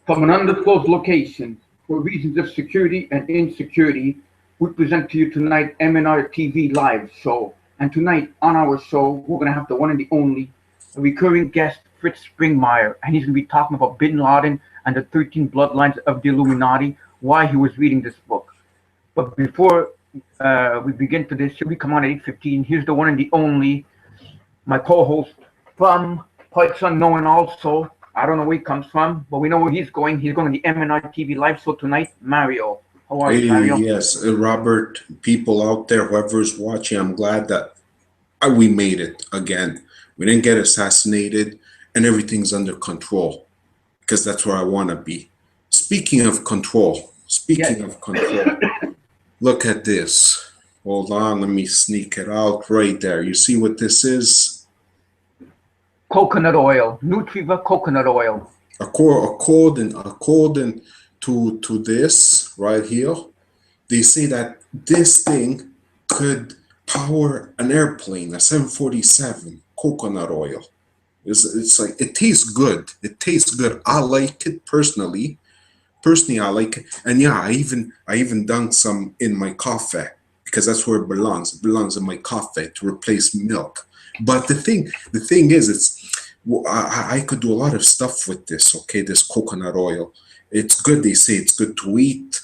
From an undisclosed location, for reasons of security and insecurity, we present to you tonight MNR TV live show. And tonight on our show, we're going to have the one and the only, a recurring guest, Fritz Springmeier. And he's going to be talking about Bin Laden and the 13 bloodlines of the Illuminati, why he was reading this book. But before we begin to this, we come on at 8:15. Here's the one and the only, my co-host from Parts Unknown also. I don't know where he comes from, but we know where he's going. He's going to the MNR TV live show tonight. Mario. How are you, Mario? Yes, Robert, people out there, whoever's watching, I'm glad that we made it again. We didn't get assassinated and everything's under control because that's where I want to be. Speaking of control, look at this. Hold on, let me sneak it out right there. You see what this is? Coconut oil, Nutriva coconut oil. According to this right here, they say that this thing could power an airplane, a 747. Coconut oil. It's like it tastes good. It tastes good. I like it personally. I like it, and yeah, I even dunked some in my coffee because that's where it belongs. It belongs in my coffee to replace milk. But the thing is, I could do a lot of stuff with this. Okay, this coconut oil, it's good. They say it's good to eat.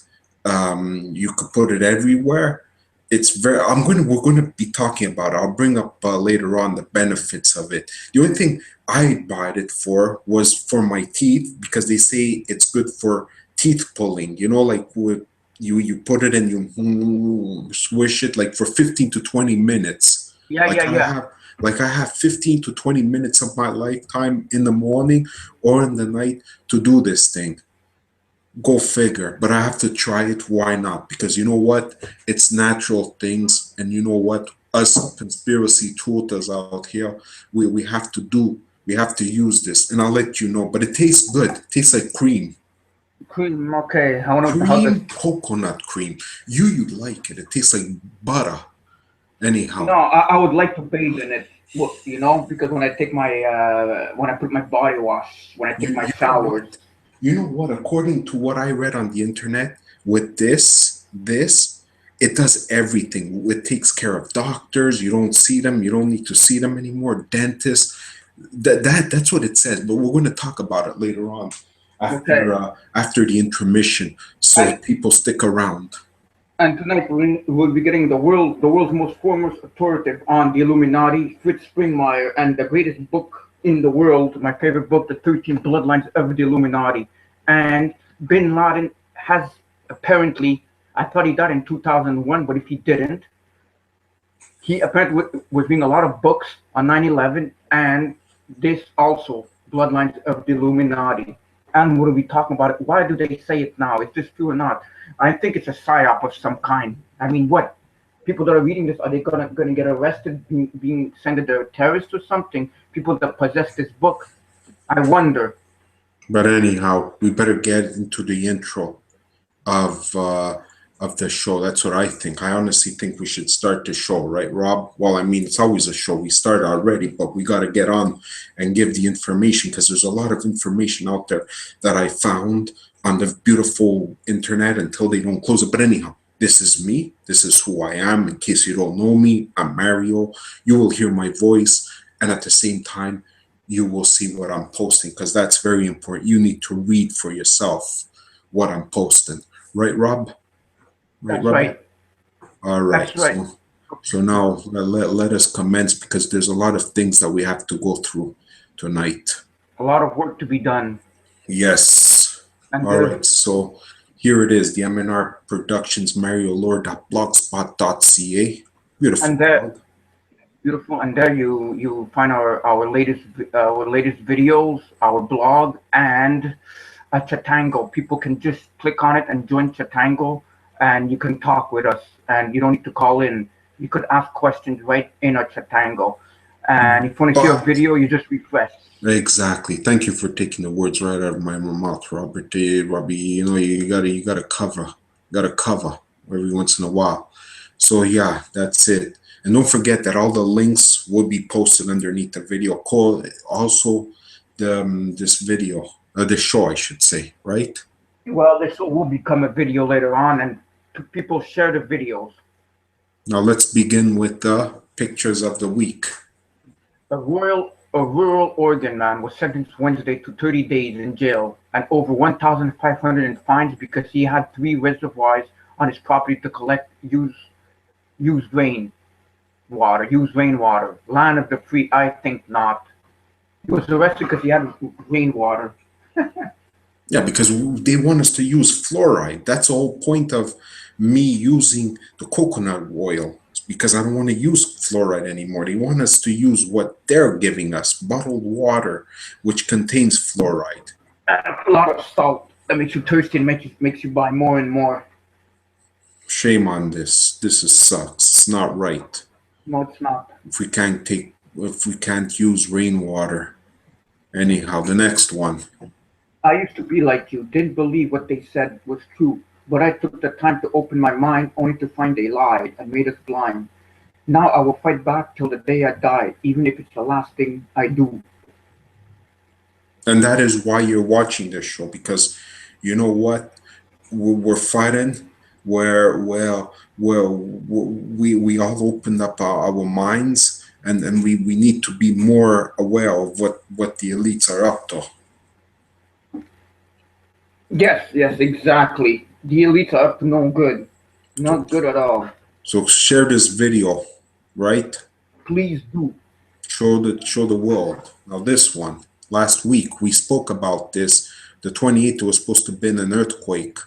You could put it everywhere. We're gonna be talking about it. I'll bring up later on the benefits of it. The only thing I bought it for was for my teeth because they say it's good for teeth pulling. You know, like with you put it and you swish it like for 15 to 20 minutes. I have 15 to 20 minutes of my lifetime in the morning or in the night to do this thing. Go figure. But I have to try it. Why not? Because you know what? It's natural things. And you know what? Us conspiracy truthers out here, we have to use this. And I'll let you know. But it tastes good. It tastes like cream. Cream, okay. I want to cream, coconut cream. You'd like it. It tastes like butter. Anyhow. No, I would like to bathe in it. Look, because when I take when I put my body wash, when I take my showers. You know what? According to what I read on the internet, with this, it does everything. It takes care of doctors. You don't see them. You don't need to see them anymore. Dentists. That's what it says. But we're going to talk about it later on after the intermission. So people stick around. And tonight we'll be getting the world's most foremost authoritative on the Illuminati, Fritz Springmeier, and the greatest book in the world, my favorite book, The 13 Bloodlines of the Illuminati. And Bin Laden has apparently, I thought he died in 2001, but if he didn't, he apparently was reading a lot of books on 9/11 and this also, Bloodlines of the Illuminati. And we'll be talking about it. Why do they say it now? Is this true or not? I think it's a psyop of some kind. I mean, what? People that are reading this, are they gonna get arrested, being sent to terrorists or something? People that possess this book, I wonder. But anyhow, we better get into the intro of the show. That's what I think. I honestly think we should start the show, right, Rob? Well, I mean, it's always a show. We start already, but we got to get on and give the information because there's a lot of information out there that I found on the beautiful internet until they don't close it. But anyhow, this is me. This is who I am. In case you don't know me, I'm Mario. You will hear my voice. And at the same time, you will see what I'm posting because that's very important. You need to read for yourself what I'm posting. Right, Rob? That's right. All right. That's right. So now let us commence because there's a lot of things that we have to go through tonight. A lot of work to be done. Yes. All right, so here it is, the MNR Productions mariolord.blogspot.ca. Beautiful. And there, you find our latest videos, our blog, and a Chatango. People can just click on it and join Chatango, and you can talk with us, and you don't need to call in. You could ask questions right in our Chatango. And if you want to see a video, you just refresh. Exactly. Thank you for taking the words right out of my mouth, Robert. Robbie, you gotta cover every once in a while. So yeah, that's it. And don't forget that all the links will be posted underneath the video. Call also this video, this show, I should say, right? Well, this will become a video later on, and people share the videos. Now let's begin with the pictures of the week. A rural Oregon man was sentenced Wednesday to 30 days in jail and over 1,500 in fines because he had 3 reservoirs on his property to collect used rainwater. Land of the free, I think not. He was arrested because he had rainwater. Yeah, because they want us to use fluoride. That's the whole point of me using the coconut oil. It's because I don't want to use fluoride anymore. They want us to use what they're giving us, bottled water, which contains fluoride. A lot of salt that makes you thirsty and makes you buy more and more. Shame on this. This sucks. It's not right. No, it's not. If we can't use rainwater. Anyhow, the next one. I used to be like you, didn't believe what they said was true, but I took the time to open my mind only to find they lied and made us blind. Now I will fight back till the day I die, even if it's the last thing I do. And that is why you're watching this show, because you know what? We're fighting where, well, we all opened up our minds, and we need to be more aware of what the elites are up to. Yes, exactly. The elites are up to no good. Not good at all. So share this video, right? Please do. Show the world. Now this one, last week we spoke about this. The 28th was supposed to have been an earthquake.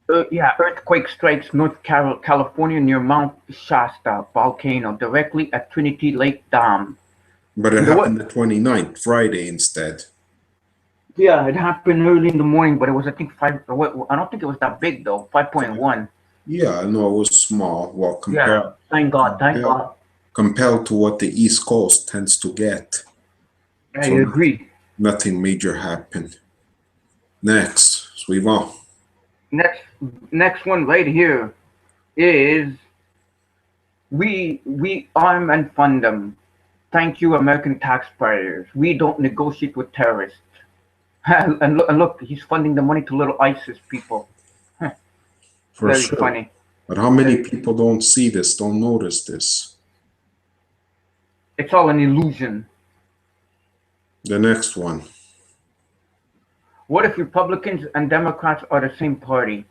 Earthquake strikes North California near Mount Shasta volcano directly at Trinity Lake Dam. But it happened the 29th, Friday instead. Yeah, it happened early in the morning, but it was, I think, 5. I don't think it was that big, though. 5.1. Yeah, no, it was small. Well, thank God. Compared to what the East Coast tends to get. I agree. Nothing major happened. Next, suivant. Next one right here is we arm and fund them. Thank you, American taxpayers. We don't negotiate with terrorists. And look, he's funding the money to little ISIS people. For Very sure. funny. But how many people don't see this, don't notice this? It's all an illusion. The next one. What if Republicans and Democrats are the same party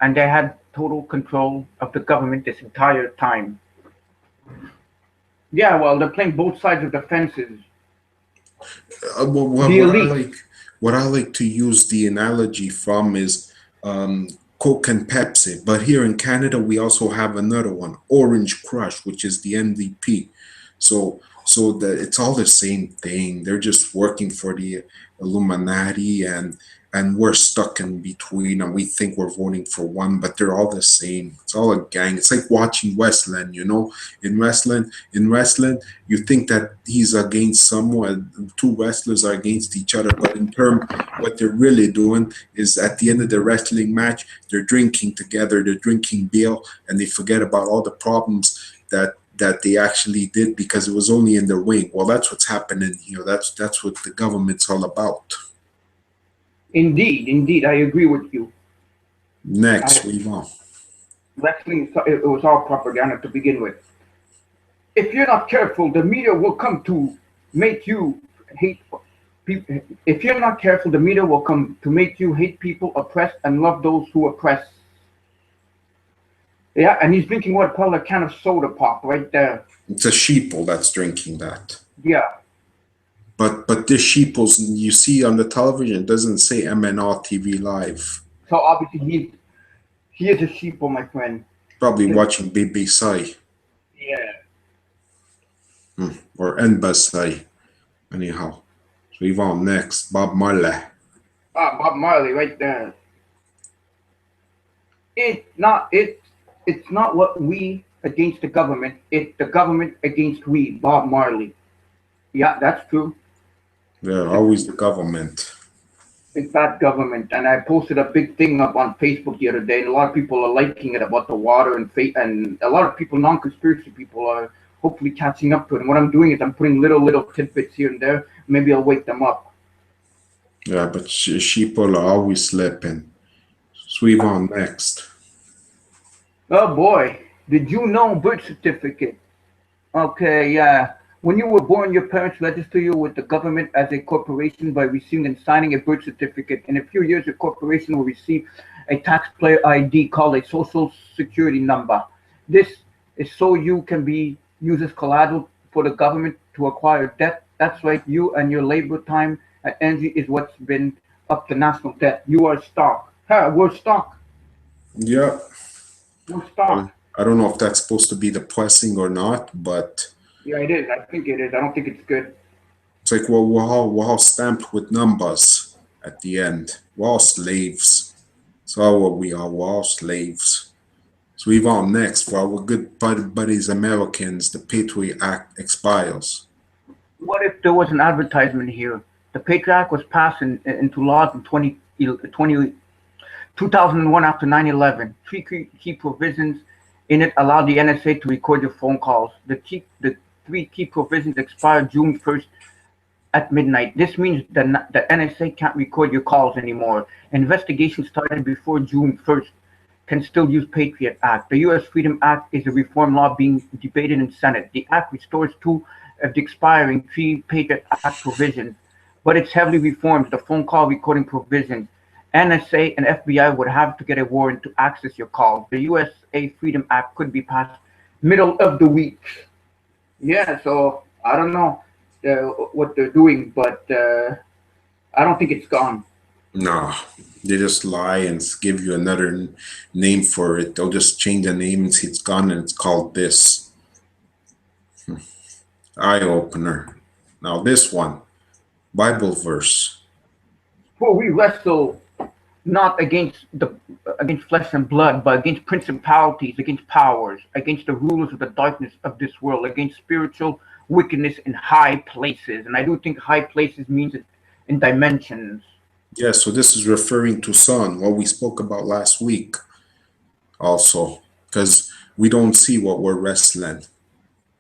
and they had total control of the government this entire time? Yeah, well, they're playing both sides of the fences. What I like to use the analogy from is Coke and Pepsi. But here in Canada, we also have another one, Orange Crush, which is the NDP. So that it's all the same thing. They're just working for the Illuminati, and we're stuck in between, and we think we're voting for one, but they're all the same. It's all a gang. It's like watching wrestling, you know. In wrestling, you think that he's against someone, 2 wrestlers are against each other, but in term, what they're really doing is at the end of the wrestling match, they're drinking together, they're drinking beer, and they forget about all the problems that they actually did because it was only in the ring. Well, that's what's happening here. That's what the government's all about. Indeed, I agree with you. Next, we go. Wrestling, it was all propaganda to begin with. If you're not careful, the media will come to make you hate people. If you're not careful, the media will come to make you hate people, oppress, and love those who oppress. Yeah, and he's drinking what? Probably a can of soda pop right there. It's a sheeple that's drinking that. Yeah. But this sheeples you see on the television doesn't say MNR TV Live. So obviously he is a sheeple, my friend. Probably watching BBC. Yeah. Or NBC. Anyhow. So Yvonne, next. Bob Marley. Bob Marley right there. It's not what we against the government. It's the government against we, Bob Marley. Yeah, that's true. Yeah, always the government. It's that government. And I posted a big thing up on Facebook the other day, and a lot of people are liking it about the water and a lot of people, non-conspiracy people, are hopefully catching up to it. And what I'm doing is I'm putting little tidbits here and there. Maybe I'll wake them up. Yeah, but sheeple are always slipping. Sweep on next. Oh boy, did you know birth certificate? Okay, yeah. When you were born, your parents register you with the government as a corporation by receiving and signing a birth certificate. In a few years, your corporation will receive a taxpayer ID called a social security number. This is so you can be used as collateral for the government to acquire debt. That's right, you and your labor time and energy is what's been up to national debt. You are stock. Huh, we're stock. Yeah. We're stock. I don't know if that's supposed to be depressing or not, but Yeah, it is. I think it is. I don't think it's good. it's like well, we're all stamped with numbers at the end. We're all slaves. So what we are, we're all slaves. So we've on next for our good buddies Americans, the Patriot Act expires. What if there was an advertisement here? The Patriot Act was passed into law in 2001 after 9/11. Three key provisions in it allowed the NSA to record your phone calls. The three key provisions expire June 1st at midnight. This means that the NSA can't record your calls anymore. Investigations started before June 1st can still use Patriot Act. The U.S. Freedom Act is a reform law being debated in Senate. The act restores two of the expiring three Patriot Act provisions, but it's heavily reforms the phone call recording provisions. NSA and FBI would have to get a warrant to access your calls. The USA Freedom Act could be passed middle of the week. Yeah, so I don't know what they're doing, but I don't think it's gone. Nah, they just lie and give you another name for it. They'll just change the name and say it's gone and it's called this. Eye opener. Now this one, Bible verse. For we wrestle not against flesh and blood, but against principalities, against powers, against the rulers of the darkness of this world, against spiritual wickedness in high places. And I do think high places means in dimensions. Yeah, so this is referring to sun, what we spoke about last week also, because we don't see what we're wrestling,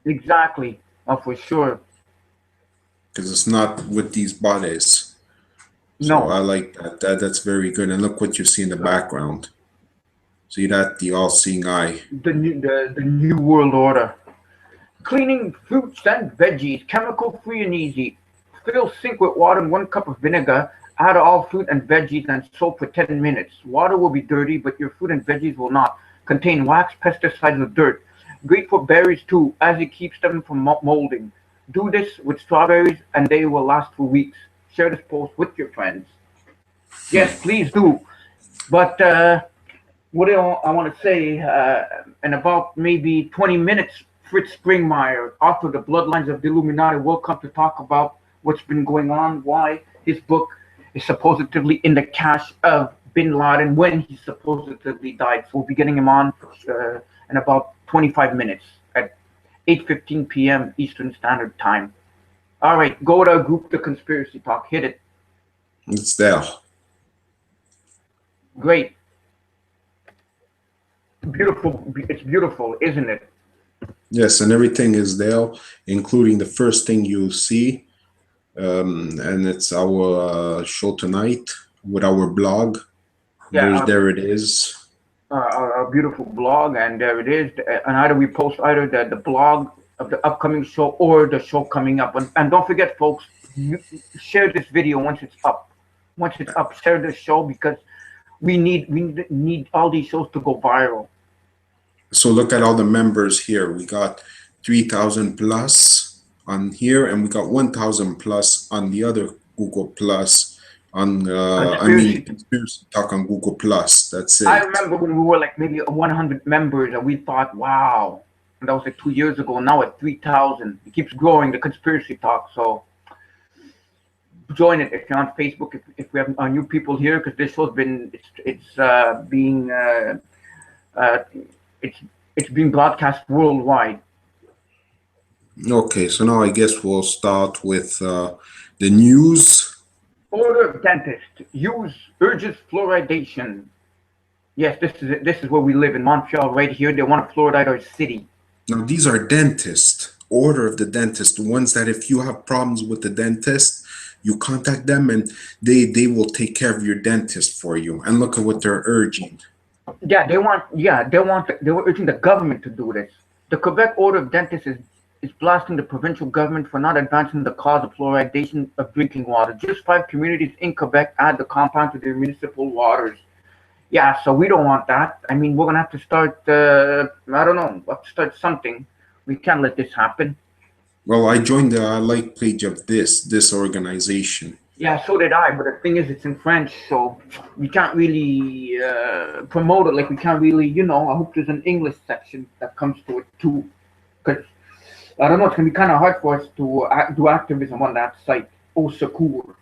Exactly, for sure. because it's not with these bodies. So I No, like that. That's very good. And look what you see in the background. See that? The all-seeing eye. the new world order. Cleaning fruits and veggies, chemical free and easy. Fill sink with water and 1 cup of vinegar. Add all fruit and veggies and soak for 10 minutes. Water will be dirty, but your fruit and veggies will not. Contain wax, pesticides, or dirt. Great for berries too, as it keeps them from molding. Do this with strawberries and they will last for weeks. Share this post with your friends. Yes, please do. But what do I want to say? In about maybe 20 minutes, Fritz Springmeier, author of The Bloodlines of the Illuminati, will come to talk about what's been going on, why his book is supposedly in the cache of Bin Laden when he supposedly died. So we'll be getting him on in about 25 minutes at 8:15 p.m. Eastern Standard Time. All right, go to group the conspiracy talk. Hit it. It's there. Great. Beautiful. It's beautiful, isn't it? Yes, and everything is there, including the first thing you see. And it's our show tonight with our blog. Yeah, There it is. our beautiful blog, and there it is. And either we post either the blog of the upcoming show or the show coming up. And don't forget, folks, share this video once it's up. Once it's up, share this show because we need all these shows to go viral. So look at all the members here. We got 3,000 plus on here, and we got 1,000 plus on the other Google Plus. Conspiracy Talk on Google Plus. That's it. I remember when we were like maybe 100 members, and we thought, wow, and that was like 2 years ago. Now at 3,000, it keeps growing. The Conspiracy Talk. So join it if you're on Facebook. If we have new people here, because this show's been it's being broadcast worldwide. Okay, so now I guess we'll start with the news. Order of dentist urges fluoridation. Yes, this is it. This is where we live in Montreal, right here. They want to fluoride our city. Now, these are dentists, order of the dentist, the ones that if you have problems with the dentist, you contact them and they will take care of your dentist for you. And look at what they're urging. They were urging the government to do this. The Quebec Order of Dentists is blasting the provincial government for not advancing the cause of fluoridation of drinking water. Just 5 communities in Quebec add the compound to their municipal waters. Yeah, so we don't want that. I mean, we're gonna have to start. I don't know. We'll have to start something. We can't let this happen. Well, I joined the like page of this organization. Yeah, so did I. But the thing is, it's in French, so we can't really promote it. Like we can't really, I hope there's an English section that comes to it too, because I don't know. It's gonna be kind of hard for us to do activism on that site. Au secours.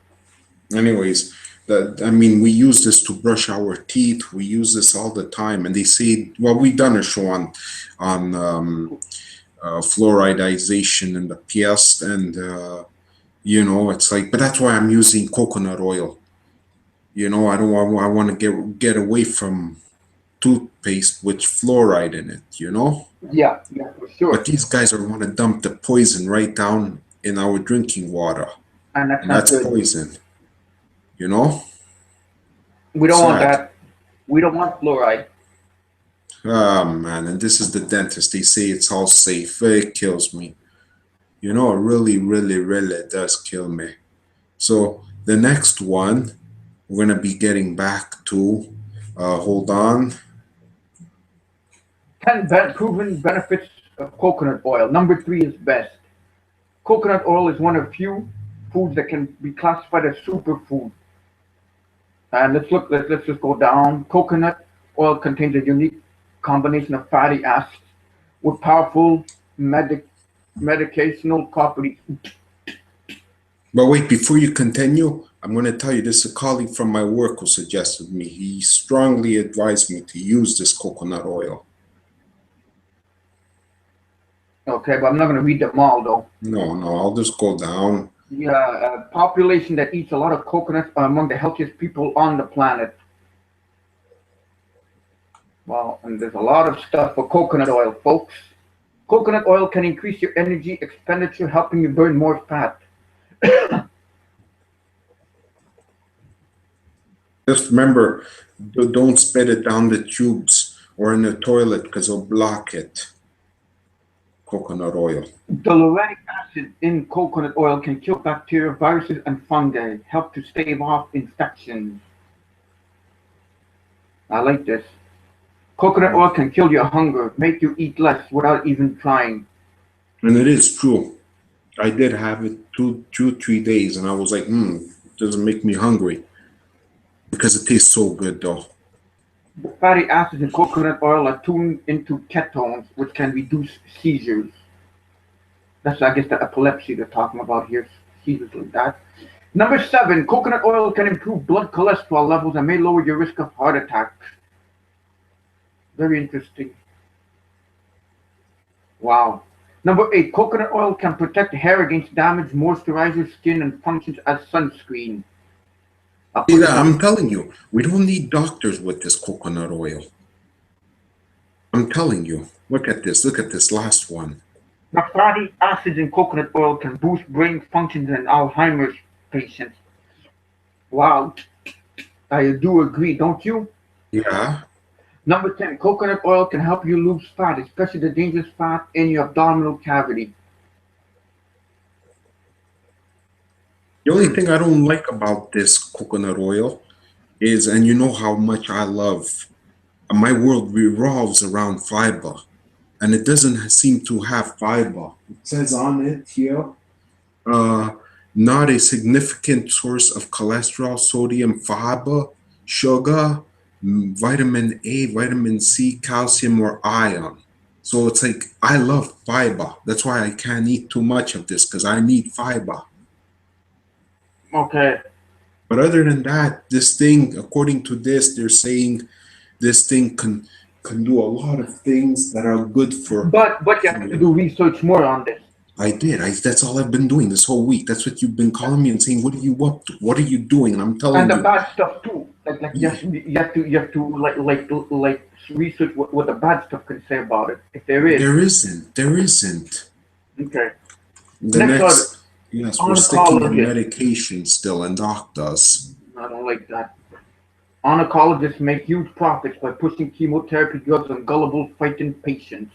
Anyways, I mean, we use this to brush our teeth. We use this all the time, and they say, well, we've done a show on fluoridization in the PS, and it's like, but that's why I'm using coconut oil. I don't want. I want to get away from toothpaste with fluoride in it. Yeah, for sure. But these guys are want to dump the poison right down in our drinking water, And that's and not that's good. poison. We don't want Sad. that. We don't want fluoride. Ah, man, and this is the dentist. They say it's all safe. It kills me. It really, really, really does kill me. So the next one, we're gonna be getting back to. Hold on. 10 proven benefits of coconut oil. Number 3 is best. Coconut oil is one of few foods that can be classified as superfood. And let's just go down. Coconut oil contains a unique combination of fatty acids with powerful medicinal properties. But wait, before you continue, I'm going to tell you this is a colleague from my work who suggested me. He strongly advised me to use this coconut oil. Okay, but I'm not going to read them all, though. No, I'll just go down. Yeah, population that eats a lot of coconuts are among the healthiest people on the planet. Well, and there's a lot of stuff for coconut oil, folks. Coconut oil can increase your energy expenditure, helping you burn more fat. Just remember, don't spit it down the tubes or in the toilet because it'll block it. Coconut oil. The lauric acid in coconut oil can kill bacteria, viruses, and fungi, help to stave off infections. I like this. Coconut oil can kill your hunger, make you eat less without even trying. And it is true. I did have it 3 days, and I was like, it doesn't make me hungry. Because it tastes so good, though. The fatty acids in coconut oil are tuned into ketones, which can reduce seizures. That's, I guess, the epilepsy they're talking about here, seizures like that. Number 7, coconut oil can improve blood cholesterol levels and may lower your risk of heart attacks. Very interesting. Wow. Number 8, coconut oil can protect hair against damage, moisturize your skin, and functions as sunscreen. I'm telling you, we don't need doctors with this coconut oil. I'm telling you. Look at this last one. The fatty acids in coconut oil can boost brain functions in Alzheimer's patients. Wow. I do agree, don't you? Yeah. Number 10, coconut oil can help you lose fat, especially the dangerous fat in your abdominal cavity. The only thing I don't like about this coconut oil is, and you know how much I love, my world revolves around fiber, and it doesn't seem to have fiber. It says on it here, not a significant source of cholesterol, sodium, fiber, sugar, vitamin A, vitamin C, calcium, or iron. So it's like, I love fiber. That's why I can't eat too much of this, because I need fiber. Okay. But other than that, this thing, according to this, they're saying this thing can do a lot of things that are good for. But you have to do research more on this. I did. That's all I've been doing this whole week. That's what you've been calling me and saying, what are you up to? What are you doing? And I'm telling you. And the bad stuff too. Like Yeah, you have to like research what the bad stuff can say about it. If there is, there isn't. okay. The Next are next, yes, we're sticking in oncologists. medication still, and doc does. I don't like that. Oncologists make huge profits by pushing chemotherapy drugs on gullible fighting patients.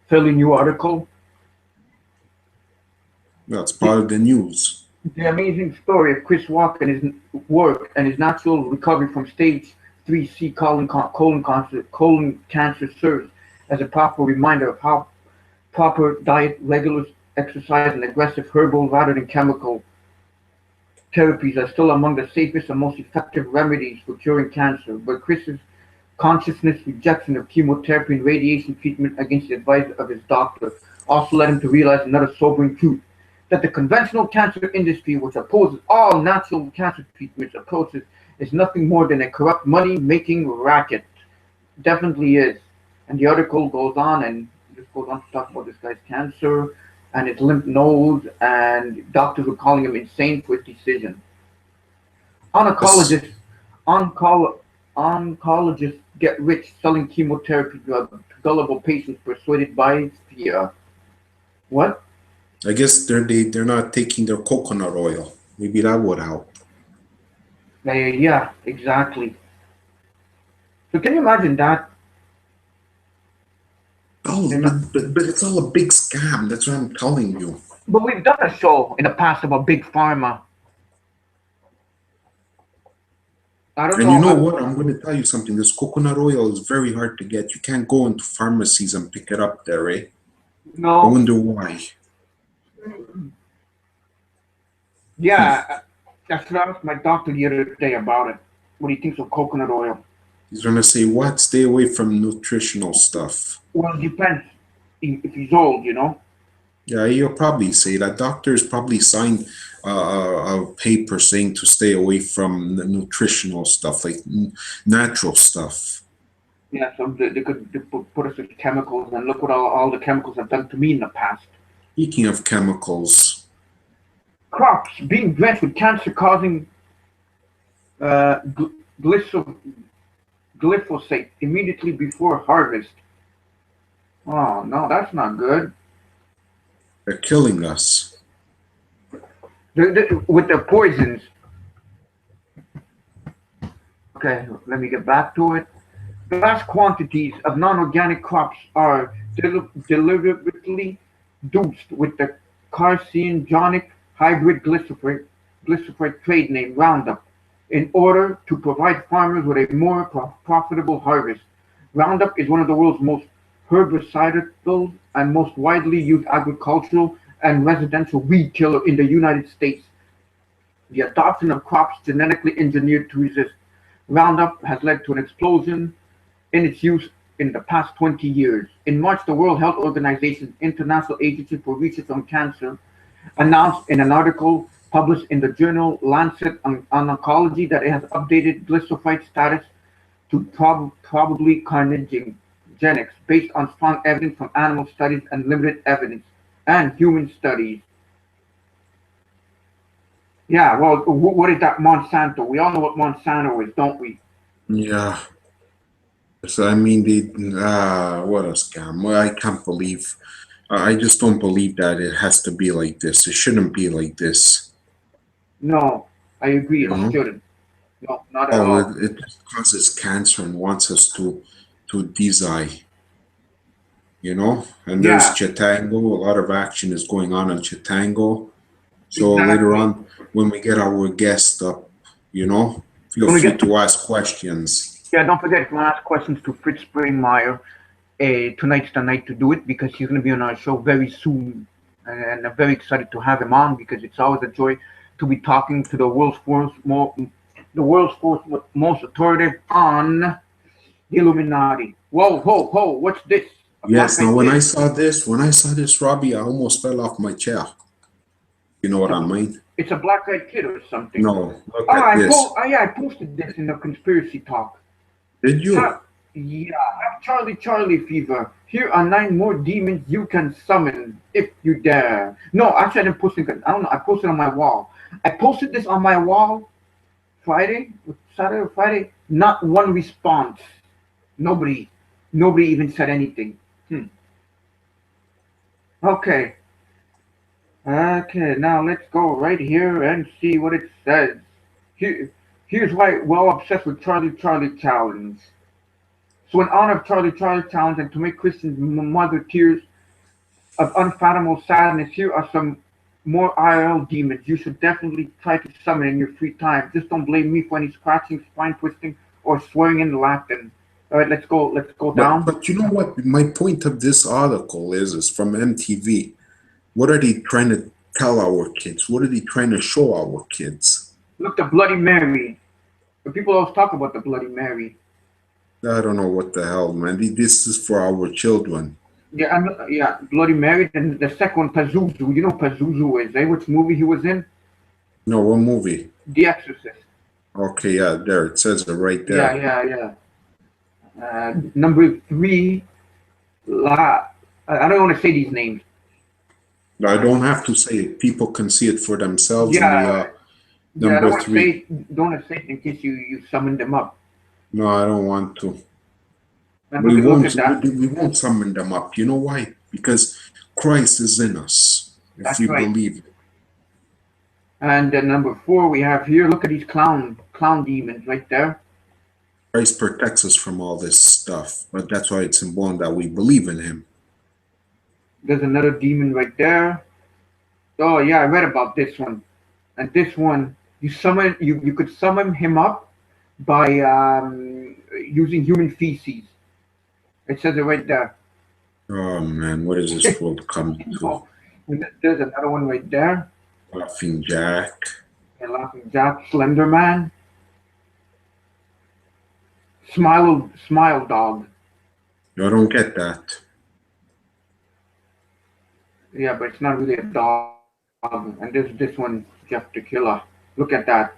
Fairly new article. That's The, part of the news. the amazing story of Chris Walken, his work, and his natural recovery from stage 3C colon cancer serves as a powerful reminder of how proper diet, regular exercise, and aggressive herbal rather than chemical therapies are still among the safest and most effective remedies for curing cancer. But Chris's consciousness rejection of chemotherapy and radiation treatment against the advice of his doctor also led him to realize another sobering truth: that the conventional cancer industry, which opposes all natural cancer treatment approaches, is nothing more than a corrupt money-making racket. Definitely is. And the article goes on and just goes on to talk about this guy's cancer and his lymph nodes, and doctors were calling him insane for his decision. Yes, Oncologists, oncol, oncologists get rich selling chemotherapy drugs to gullible patients persuaded by fear. What? I guess they're not taking their coconut oil. Maybe that would help. Yeah, exactly. So can you imagine that? Oh, but it's all a big scam. That's what I'm telling you. But we've done a show in the past about big pharma. I don't And you know. know what? I'm going to tell you something. This coconut oil is very hard to get. You can't go into pharmacies and pick it up there, eh? I No. wonder why. Hmm. Yeah, that's what I asked my doctor the other day about it. What he thinks of coconut oil. He's going to say, what? Stay away from nutritional stuff. Well, it depends if he's old, you know. Yeah, you'll probably say that. Doctors probably signed a paper saying to stay away from the nutritional stuff, like natural stuff. Yeah, so they put us with chemicals, and look what all the chemicals have done to me in the past. Speaking of chemicals, Crops being drenched with cancer-causing uh, glypho- glyphosate immediately before harvest. Oh no, that's not good. they're killing us. With the poisons. Okay, let me get back to it. Vast quantities of non-organic crops are deliberately dosed with the carcinogenic hybrid glyphosate trade name Roundup in order to provide farmers with a more profitable harvest. Roundup is one of the world's most herbicidal and most widely used agricultural and residential weed killer in the United States. The adoption of crops genetically engineered to resist Roundup has led to an explosion in its use in the past 20 years. In March, the World Health Organization's International Agency for Research on Cancer announced in an article published in the journal Lancet on Oncology that it has updated glyphosate status to probably carcinogenics based on strong evidence from animal studies and limited evidence and human studies. Yeah, well, what is that Monsanto? We all know what Monsanto is, don't we? Yeah. So I mean, what a scam. Well, I can't believe. I just don't believe that it has to be like this. It shouldn't be like this. No, I agree. You It know? shouldn't. No, not at Oh, all. it just causes cancer and wants us to die. You know? And there's Yeah, Chitango. A lot of action is going on Chitango. So later exactly. on, when we get our guest up, you know, feel When we free get to, to ask questions. yeah, don't forget to ask questions to Fritz Springmeier. Tonight's the night to do it because he's going to be on our show very soon. And I'm very excited to have him on because it's always a joy to be talking to the world's most authoritative on the Illuminati. Whoa, ho, ho, what's this? A Yes. black-eyed Now, kid? when I saw this, Robbie, I almost fell off my chair. You know It's what a, I mean? it's a black-eyed kid or something. No, look at this. Yeah, I posted this in the conspiracy talk. Did Char- you? yeah, have Charlie fever. Here are 9 more demons you can summon if you dare. No, actually, I didn't post it. I don't know. I posted it on my wall. I posted this on my wall Friday, Saturday or Friday. Not one response. Nobody. Nobody even said anything. Hmm. Okay. Okay, now let's go right here and see what it says. Here, here's why we're all obsessed with Charlie Challenge. So in honor of Charlie Challenge and to make Christians mother tears of unfathomable sadness, here are some more IRL demons you should definitely try to summon in your free time. Just don't blame me for any scratching, spine twisting, or swearing and laughing. All right, let's go But down. but you know what? My point of this article is from MTV. What are they trying to tell our kids? What are they trying to show our kids? Look, the Bloody Mary. The people always talk about the Bloody Mary. I don't know what the hell, man. This is for our children. Yeah, yeah, Bloody Mary. And the second one, Pazuzu. You know who Pazuzu is, eh? Which movie he was in? No, what movie? The Exorcist. Okay, yeah, there it says it right Yeah, there. yeah, yeah. Number three, I don't want to say these names. I don't have to say it. People can see it for themselves in the Yeah, yeah. I don't number want to three. say, don't want to say it in case you summon them up. No, I don't want to. And We look won't. at that. We won't summon them up. You know why? Because Christ is in us. If That's we right. believe it. And then number four we have here. Look at these clown demons right there. Christ protects us from all this stuff, but that's why it's important that we believe in Him. There's another demon right there. Oh yeah, I read about this one. And this one, you could summon him up by using human feces. It says it right there. Oh man, what is this world coming to? Oh, and there's another one right there. Laughing Jack. And Laughing Jack, Slender Man, Smile Dog. I don't get that. Yeah, but it's not really a dog. And there's this one, Jeff the Killer. Look at that.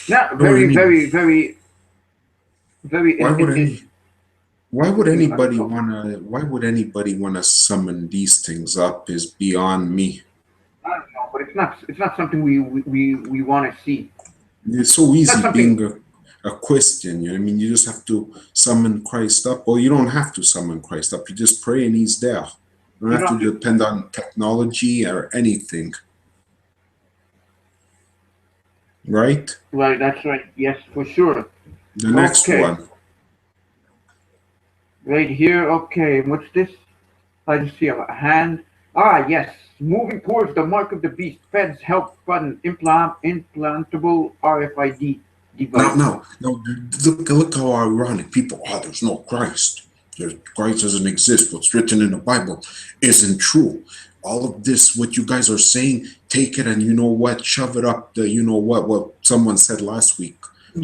Yeah, Why would very, any, very, very, very. why would It's any, why would anybody wanna summon these things up is beyond me. I don't know, but it's not something we want to see. It's so It's not easy something. being a Christian. You know what I mean? You just have to summon Christ up. Well, you don't have to summon Christ up. You just pray and He's there. You don't You have don't to depend on technology or anything. Right? Right, that's right. Yes, for sure. The next Okay, one. right here. Okay, what's this? I just see a hand. Ah, yes. Moving towards the mark of the beast. Feds help fund implantable RFID Now, device. now, now, look how ironic. People, there's no Christ. Christ doesn't exist. What's written in the Bible isn't true. All of this, what you guys are saying, take it and you know what, shove it up the, you know what someone said last week,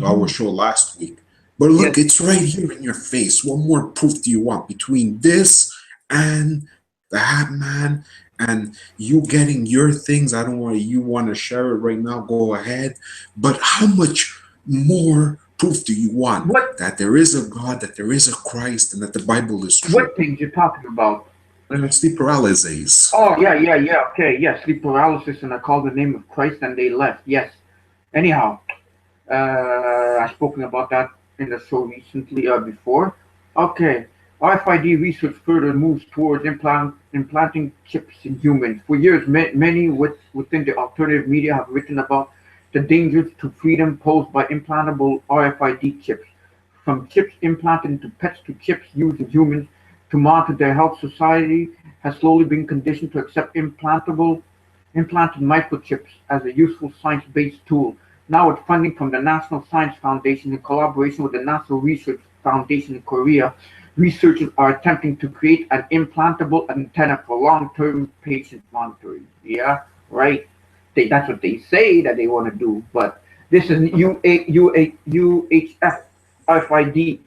our show last week. But look, Yes. it's right here in your face. What more proof do you want between this and the Hat Man and you getting your things? I don't want you want to share it right now. Go ahead. But how much more proof do you want What that there is a God, that there is a Christ, and that the Bible is true? things you're talking about? Sleep paralysis. Oh yeah, yeah, yeah. Okay, yes. Sleep paralysis, and I called the name of Christ, and they left. Yes. Anyhow, I've spoken about that in the show recently before. Okay. RFID research further moves towards implanting chips in humans. For years, many within the alternative media have written about the dangers to freedom posed by implantable RFID chips. From chips implanted into pets to chips used in humans to monitor their health, society has slowly been conditioned to accept implanted microchips as a useful science-based tool. Now, with funding from the National Science Foundation in collaboration with the National Research Foundation in Korea, researchers are attempting to create an implantable antenna for long-term patient monitoring. Yeah, right. That's what they say that they want to do, but this is UHF RFID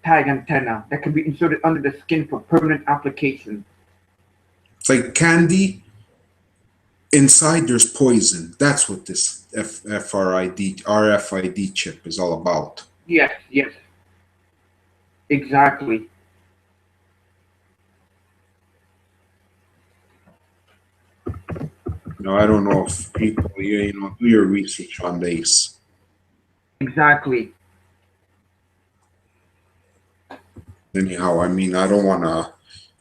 tag antenna that can be inserted under the skin for permanent application. It's like candy. Inside there's poison. That's what this RFID chip is all about. Yes, yes, exactly. I don't know if people, do your research on this. Exactly. Anyhow, I mean, I don't want to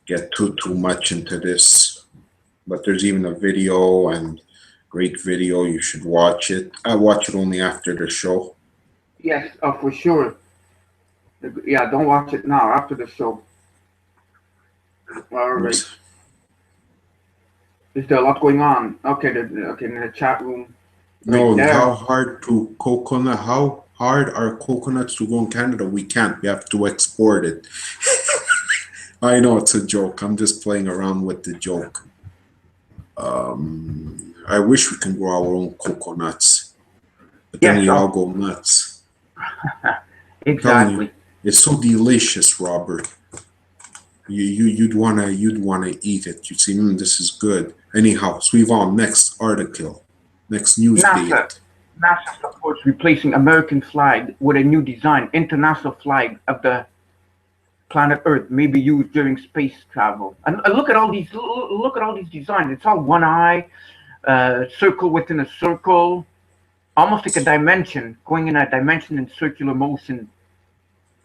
get too much into this, but there's even a video, and great video. You should watch it. I watch it only after the show. Yes, for sure. Yeah, don't watch it now. After the show. All right. Is there a lot going on? Okay, okay, in the chat room. No, there. how hard are coconuts to grow in Canada? We can't. We have to export it. I know it's a joke. I'm just playing around with the joke. I wish we can grow our own coconuts, but then we all go nuts. Exactly. It's so delicious, Robert. You'd wanna eat it. You'd say, this is good. Anyhow, Suivant, next article, next news date. NASA supports replacing American flag with a new design. International flag of the planet Earth may be used during space travel. And look at all these. Look at all these designs. It's all one eye, circle within a circle, almost like a dimension, going in a dimension in circular motion.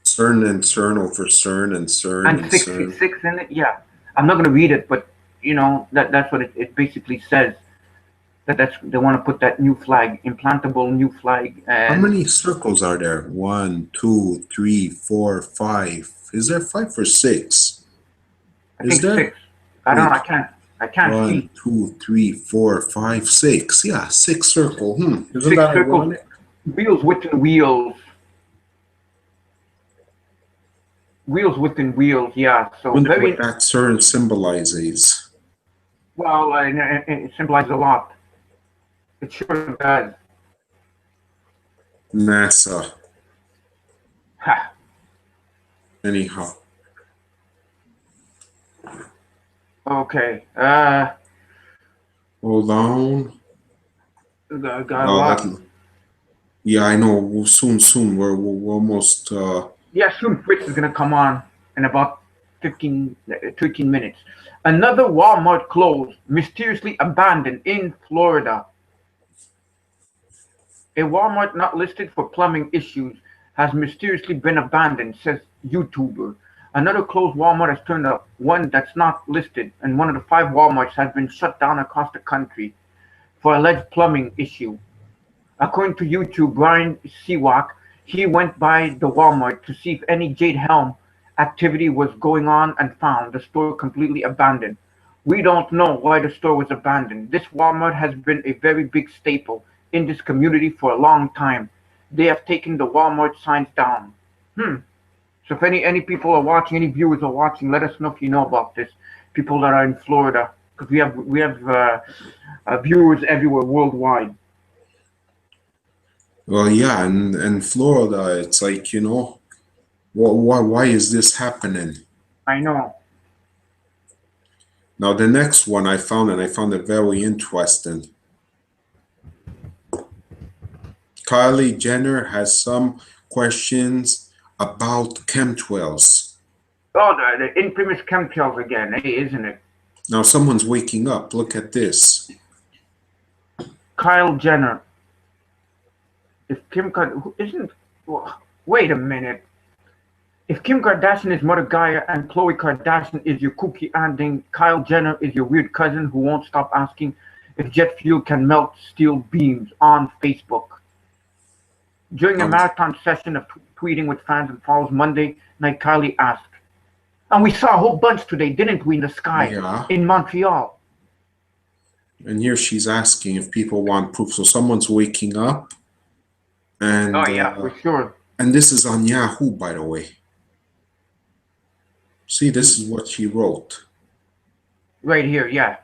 CERN and CERN over CERN and CERN and CERN. Six in it. Yeah, I'm not gonna read it, but that's what it basically says. They want to put that new flag, implantable new flag. And how many circles are there? 1, 2, 3, 4, 5. Is there 5 or 6? I think 6. I don't know. I can't see. 1, 2, 3, 4, 5, 6. Yeah, 6 circle. Isn't 6 that circles. Wheels within wheels. Wheels within wheels. Yeah. So what that CERN symbolizes. Well, it symbolizes a lot. It sure does. NASA. Ha. Anyhow. Okay. Hold on. Yeah, I know. Soon. We're almost. Yeah, soon Fritz is gonna come on in about 13 minutes. Another Walmart closed, mysteriously abandoned in Florida. A Walmart not listed for plumbing issues has mysteriously been abandoned, says YouTuber. Another closed Walmart has turned up, one that's not listed, and one of the 5 Walmarts has been shut down across the country for alleged plumbing issue. According to YouTube, Brian Sewak, he went by the Walmart to see if any Jade Helm activity was going on and found the store completely abandoned. We don't know why the store was abandoned. This Walmart has been a very big staple in this community for a long time. They have taken the Walmart signs down. So if any people are watching, any viewers are watching, let us know if you know about this. People that are in Florida, because we have viewers everywhere worldwide. Well, yeah, and Florida, it's like, why is this happening? I know. Now the next one I found it very interesting. Kylie Jenner has some questions about chemtrails. Oh, the infamous chemtrails again, isn't it? Now someone's waking up. Look at this. Kyle Jenner. If Kim Kardashian wait a minute. If Kim Kardashian is Mother Gaia and Khloe Kardashian is your cookie ending, Kyle Jenner is your weird cousin who won't stop asking if jet fuel can melt steel beams on Facebook. During a marathon session of tweeting with fans and followers Monday night, Kylie asked, and we saw a whole bunch today, didn't we, in the sky in Montreal? And here she's asking if people want proof. So someone's waking up. And, oh, yeah, for sure. And this is on Yahoo, by the way. See, this is what she wrote. Right here, yeah.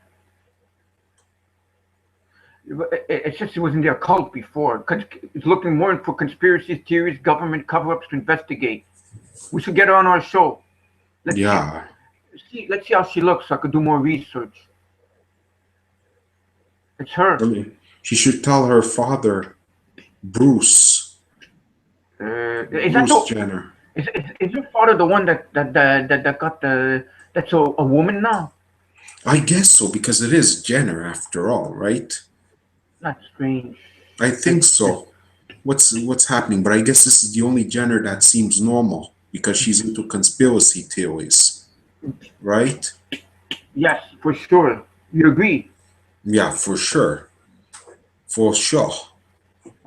It's just it was in their cult before. It's looking more for conspiracy theories, government cover-ups to investigate. We should get her on our show. Let's see how she looks so I could do more research. It's her. She should tell her father, Bruce. Bruce Jenner. Is your father the one that got that's a woman now? I guess so, because it is Jenner after all, right? That's strange. I think so. What's happening? But I guess this is the only Jenner that seems normal because she's into conspiracy theories, right? Yes, for sure. You agree? Yeah, for sure, for sure.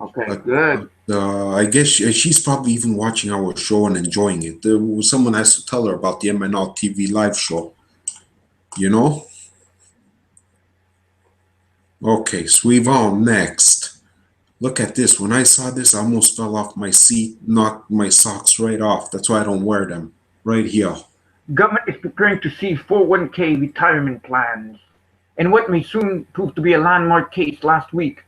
Okay, But good. I guess she's probably even watching our show and enjoying it. Someone has to tell her about the MNL TV live show, you know? Okay, Suivant next. Look at this. When I saw this, I almost fell off my seat, knocked my socks right off. That's why I don't wear them. Right here. Government is preparing to seize 401k retirement plans. In what may soon prove to be a landmark case last week,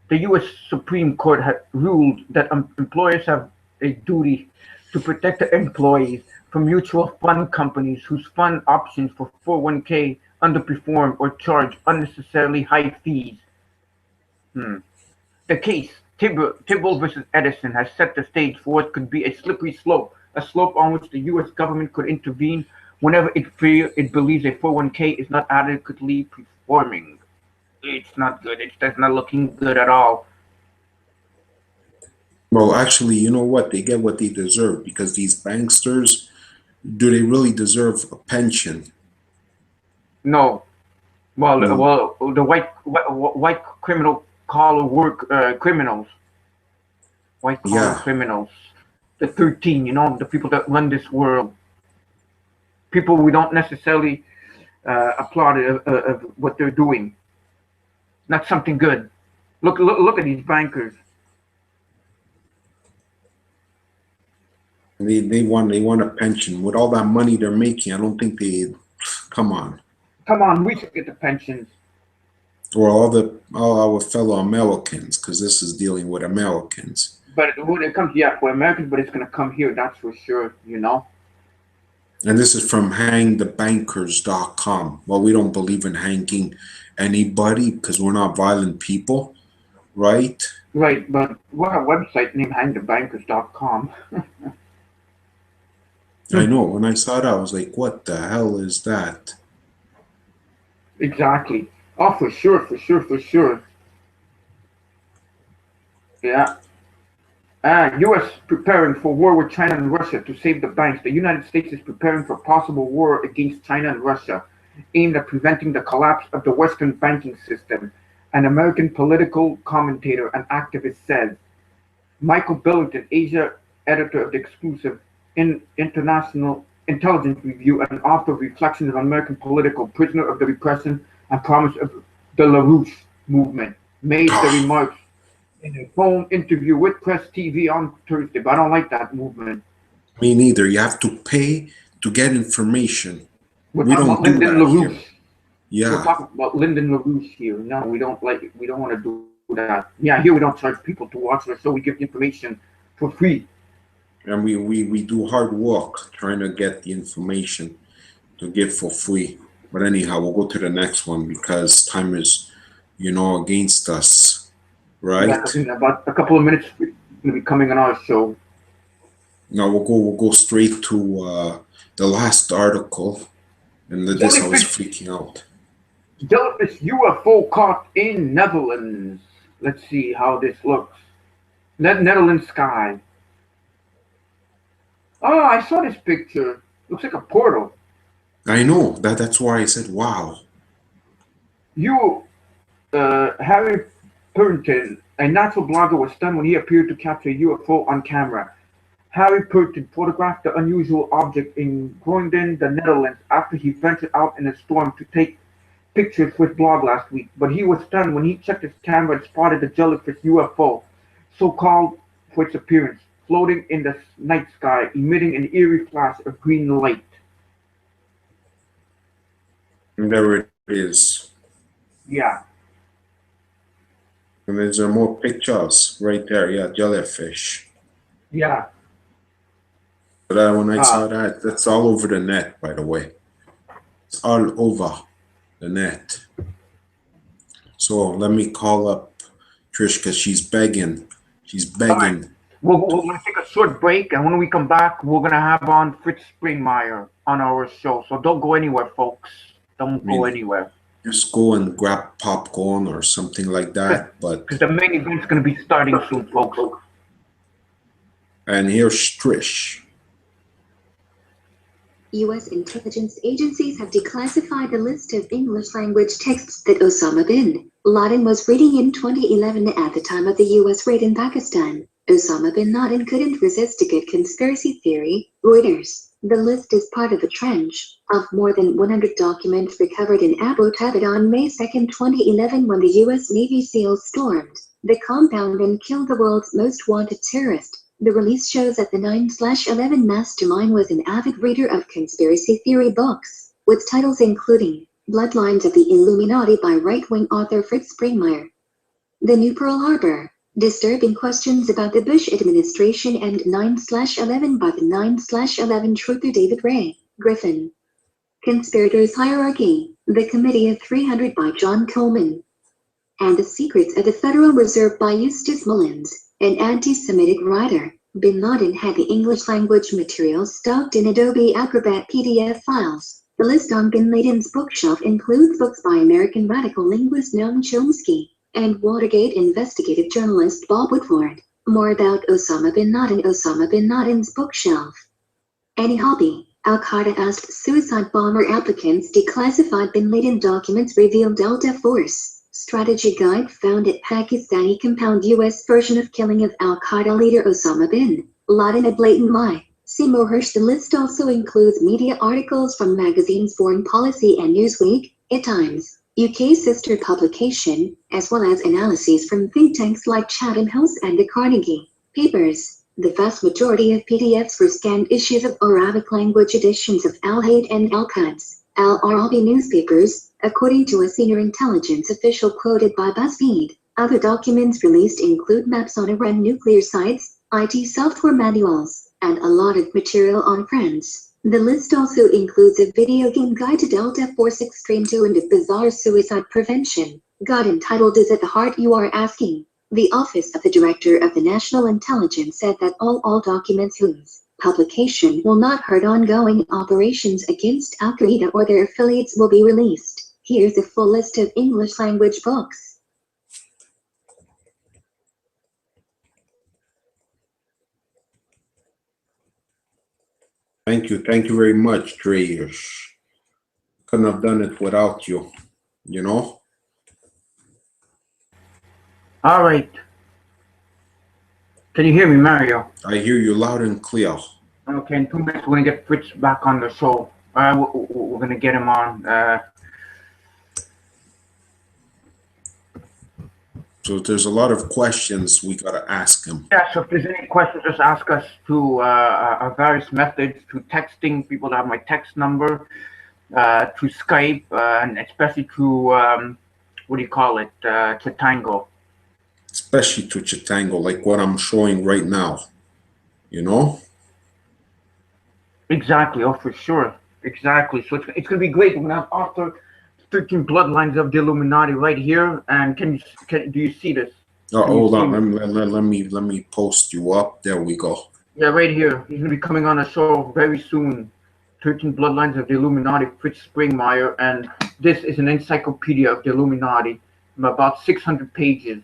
the U.S. Supreme Court had ruled that employers have a duty to protect their employees from mutual fund companies whose fund options for 401k underperform or charge unnecessarily high fees. Hmm. The case, Tibble versus Edison, has set the stage for what could be a slippery slope, a slope on which the U.S. government could intervene whenever it believes a 401k is not adequately performing. It's not good. That's not looking good at all. Well, actually, you know what? They get what they deserve because these banksters, do they really deserve a pension? No. Well, Mm, the white criminal collar work criminals, white collar yeah, criminals, the 13, the people that run this world, people we don't necessarily applaud of what they're doing. Not something good. Look at these bankers. they want a pension with all that money they're making. I don't think they come on. Come on, we should get the pensions. Or all our fellow Americans, because this is dealing with Americans. But when it comes, yeah, for Americans, but it's gonna come here. That's for sure. And this is from hangthebankers.com. Well, we don't believe in hanging anybody because we're not violent people, right? Right, but what a website named hangthebankers.com. I know. When I saw that, I was like, what the hell is that? Exactly. Oh, for sure, for sure, for sure. Yeah. U.S. preparing for war with China and Russia to save the banks. The United States is preparing for possible war against China and Russia, aimed at preventing the collapse of the Western banking system. An American political commentator and activist says. Michael Billington, Asia editor of the exclusive International Intelligence Review and author of Reflections on American Political Prisoner of the Repression and Promise of the LaRouche Movement, made the Ah, remarks in a phone interview with Press TV on Thursday. But I don't like that movement. me neither. You have to pay to get information. We're We talking about don't do Lyndon that here. LaRouche. We're Yeah. talking about Lyndon LaRouche here. No, we don't like it. We don't want to do that. Yeah, here we don't charge people to watch our show. We give information for free. And we do hard work trying to get the information to give for free. But anyhow, we'll go to the next one because time is, against us, Yeah, right? because in about a couple of minutes, we're going to be coming on our show. Now we'll go straight to the last article, and this I was Jellyfish, freaking out. jellyfish UFO caught in Netherlands. Let's see how this looks. Netherlands sky. Oh, I saw this picture. Looks like a portal. I know that's why I said wow. You, Harry Purton, a natural blogger, was stunned when he appeared to capture a UFO on camera. Harry Purton photographed the unusual object in Groningen, the Netherlands, after he ventured out in a storm to take pictures for his blog last week. But he was stunned when he checked his camera and spotted the jellyfish UFO, so called for its appearance, floating in the night sky, emitting an eerie flash of green light. And there it is. Yeah, And there's more pictures right there. Yeah, jellyfish. yeah. But when I Uh, saw that, that's all over the net, by the way. It's all over the net. So let me call up Trish because she's begging. She's all right. begging. We're going to take a short break, and when we come back, we're going to have on Fritz Springmeier on our show. So don't go anywhere, folks. Don't I mean, go anywhere. just go and grab popcorn or something like that. But Because the main event's going to be starting soon, folks. and here's Trish. U.S. intelligence agencies have declassified a list of English-language texts that Osama bin Laden was reading in 2011 at the time of the U.S. raid in Pakistan. Osama bin Laden couldn't resist a good conspiracy theory, Reuters. The list is part of a trench of more than 100 documents recovered in Abu Dhabi on May 2, 2011 when the U.S. Navy SEALs stormed the compound and killed the world's most wanted terrorist. The release shows that the 9/11 mastermind was an avid reader of conspiracy theory books, with titles including Bloodlines of the Illuminati by right-wing author Fritz Springmeier, The New Pearl Harbor, Disturbing Questions about the Bush Administration, and 9/11 by the 9/11 Truther David Ray Griffin. Conspirators Hierarchy, The Committee of 300 by John Coleman, and The Secrets of the Federal Reserve by Eustace Mullins, an anti-Semitic writer. Bin Laden had the English-language materials stocked in Adobe Acrobat PDF files. The list on Bin Laden's bookshelf includes books by American radical linguist Noam Chomsky and Watergate investigative journalist Bob Woodward. More about Osama bin Laden. Osama bin Laden's bookshelf. Any hobby? Al-Qaeda asked suicide bomber applicants. Declassified bin Laden documents reveal Delta Force strategy guide found at Pakistani compound. U.S. version of killing of Al-Qaeda leader Osama bin Laden, a blatant lie. Seymour Hersh. The list also includes media articles from magazines Foreign Policy and Newsweek, At Times, UK sister publication, as well as analyses from think tanks like Chatham House and the Carnegie Papers. The vast majority of PDFs were scanned issues of Arabic language editions of Al-Hayt and Al-Quds Al-Arabi newspapers, according to a senior intelligence official quoted by BuzzFeed. Other documents released include maps on Iran nuclear sites, IT software manuals, and a lot of material on France. The list also includes a video game guide to Delta Force Extreme 2 and a bizarre suicide prevention guide entitled Is It the Heart You Are Asking? The Office of the Director of the National Intelligence said that all documents whose publication will not hurt ongoing operations against Al-Qaeda or their affiliates will be released. Here's a full list of English-language books. Thank you very much, Dreyesh. Couldn't have done it without you, you know? All right. Can you hear me, Mario? I hear you loud and clear. Okay, in 2 minutes, we're going to get Fritz back on the show. We're going to get him on. So there's a lot of questions we got to ask him. Yeah, so if there's any questions, just ask us to our various methods, to texting, people that have my text number, to Skype, and especially to, what do you call it, Chatango. Especially to Chatango, like what I'm showing right now, you know? Exactly, oh, for sure. Exactly. So it's going to be great. We're going to have Arthur 13 bloodlines of the Illuminati right here. And do you see this? Oh, hold on. Let me post you up. There we go. Yeah, right here. He's going to be coming on a show very soon. 13 bloodlines of the Illuminati, Fritz Springmeier. And this is an encyclopedia of the Illuminati. About 600 pages.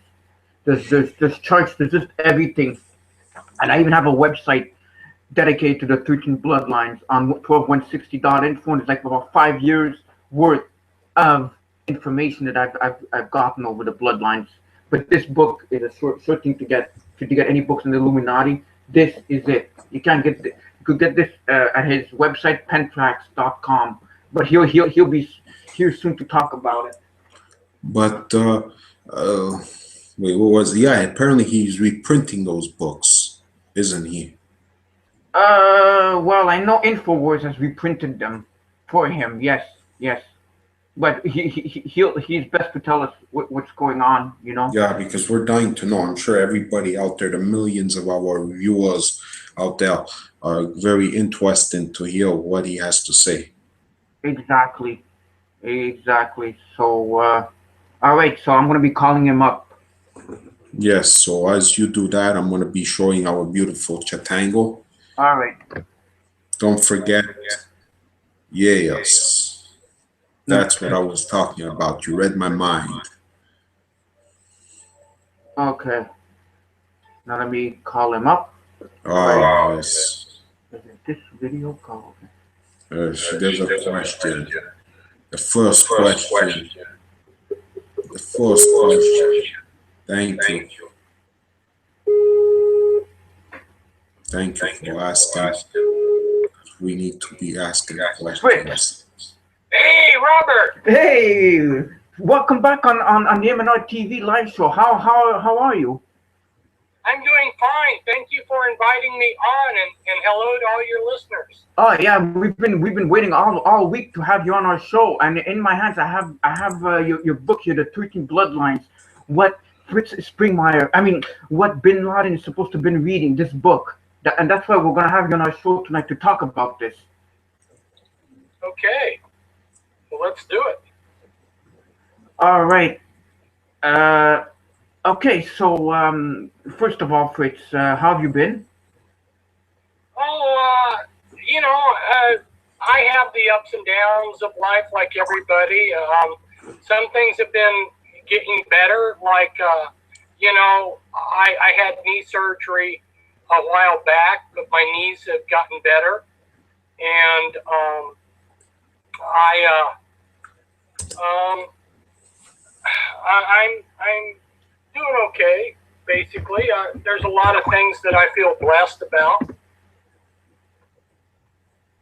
There's charts. There's just everything. And I even have a website dedicated to the 13 bloodlines on 12160.info. And it's like about 5 years worth of information that I've gotten over the bloodlines. But this book is a short thing to get. If you get any books on the Illuminati, this is it. You can't get you could get this at his website pentrax.com. But he'll be here soon to talk about it. But wait, what was it? Yeah, apparently he's reprinting those books, isn't he? Well, I know InfoWars has reprinted them for him. Yes. But he's best to tell us what's going on, you know? Yeah, because we're dying to know. I'm sure everybody out there, the millions of our viewers out there, are very interested to hear what he has to say. Exactly. So, all right, so I'm going to be calling him up. Yes, so as you do that, I'm going to be showing our beautiful Chatango. All right. Don't forget, yes. That's what I was talking about. You read my mind. Okay. Now let me call him up. Oh, yes. Is it this video call? There's a question. The first question. The first question. Thank you. Thank you for asking. We need to be asking questions. Hey, Robert. Hey, welcome back on the MNR TV live show. How are you? I'm doing fine. Thank you for inviting me on, and hello to all your listeners. Oh yeah, we've been waiting all week to have you on our show, and in my hands I have your book here, The 13 Bloodlines. What Fritz Springmeier, what Bin Laden is supposed to have been reading this book, and that's why we're gonna have you on our show tonight to talk about this. Okay, well let's do it. All right. Okay, so first of all, Fritz, how have you been? Oh, I have the ups and downs of life like everybody. Some things have been getting better, like, I had knee surgery a while back, but my knees have gotten better. And I'm doing okay, basically. There's a lot of things that I feel blessed about.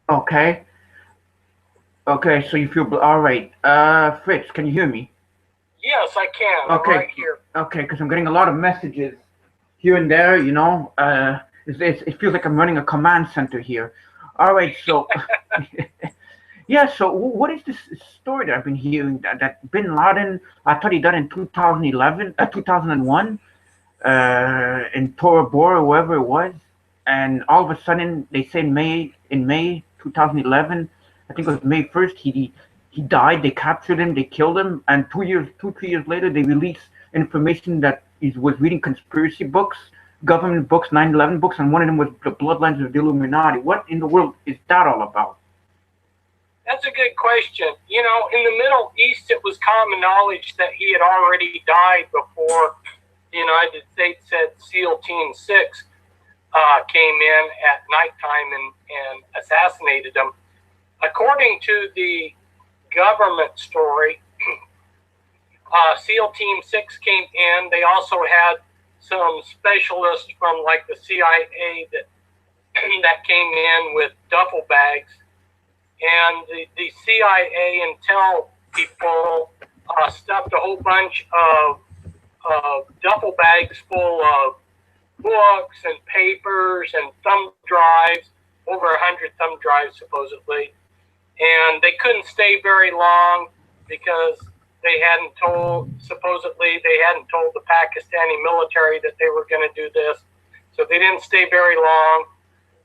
Okay. Okay, so you feel all right. Fritz, can you hear me? Yes, I can. Okay. I'm right here. Okay, because I'm getting a lot of messages here and there. It feels like I'm running a command center here. All right, so yeah. So what is this story that I've been hearing that Bin Laden? I thought he died in 2001, in Tora Bora, wherever it was, and all of a sudden they say in May 2011, I think it was May 1st, he died. They captured him, they killed him, and 3 years later they released information that he was reading conspiracy books, government books, 9/11 books, and one of them was the Bloodlines of the Illuminati. What in the world is that all about? That's a good question. In the Middle East, it was common knowledge that he had already died before the United States said SEAL Team 6 came in at nighttime and assassinated him. According to the government story, SEAL Team 6 came in. They also had some specialists from like the CIA that came in with duffel bags. And the CIA intel people stuffed a whole bunch of duffel bags full of books and papers and thumb drives, over 100 thumb drives supposedly. And they couldn't stay very long because supposedly they hadn't told the Pakistani military that they were going to do this. So they didn't stay very long.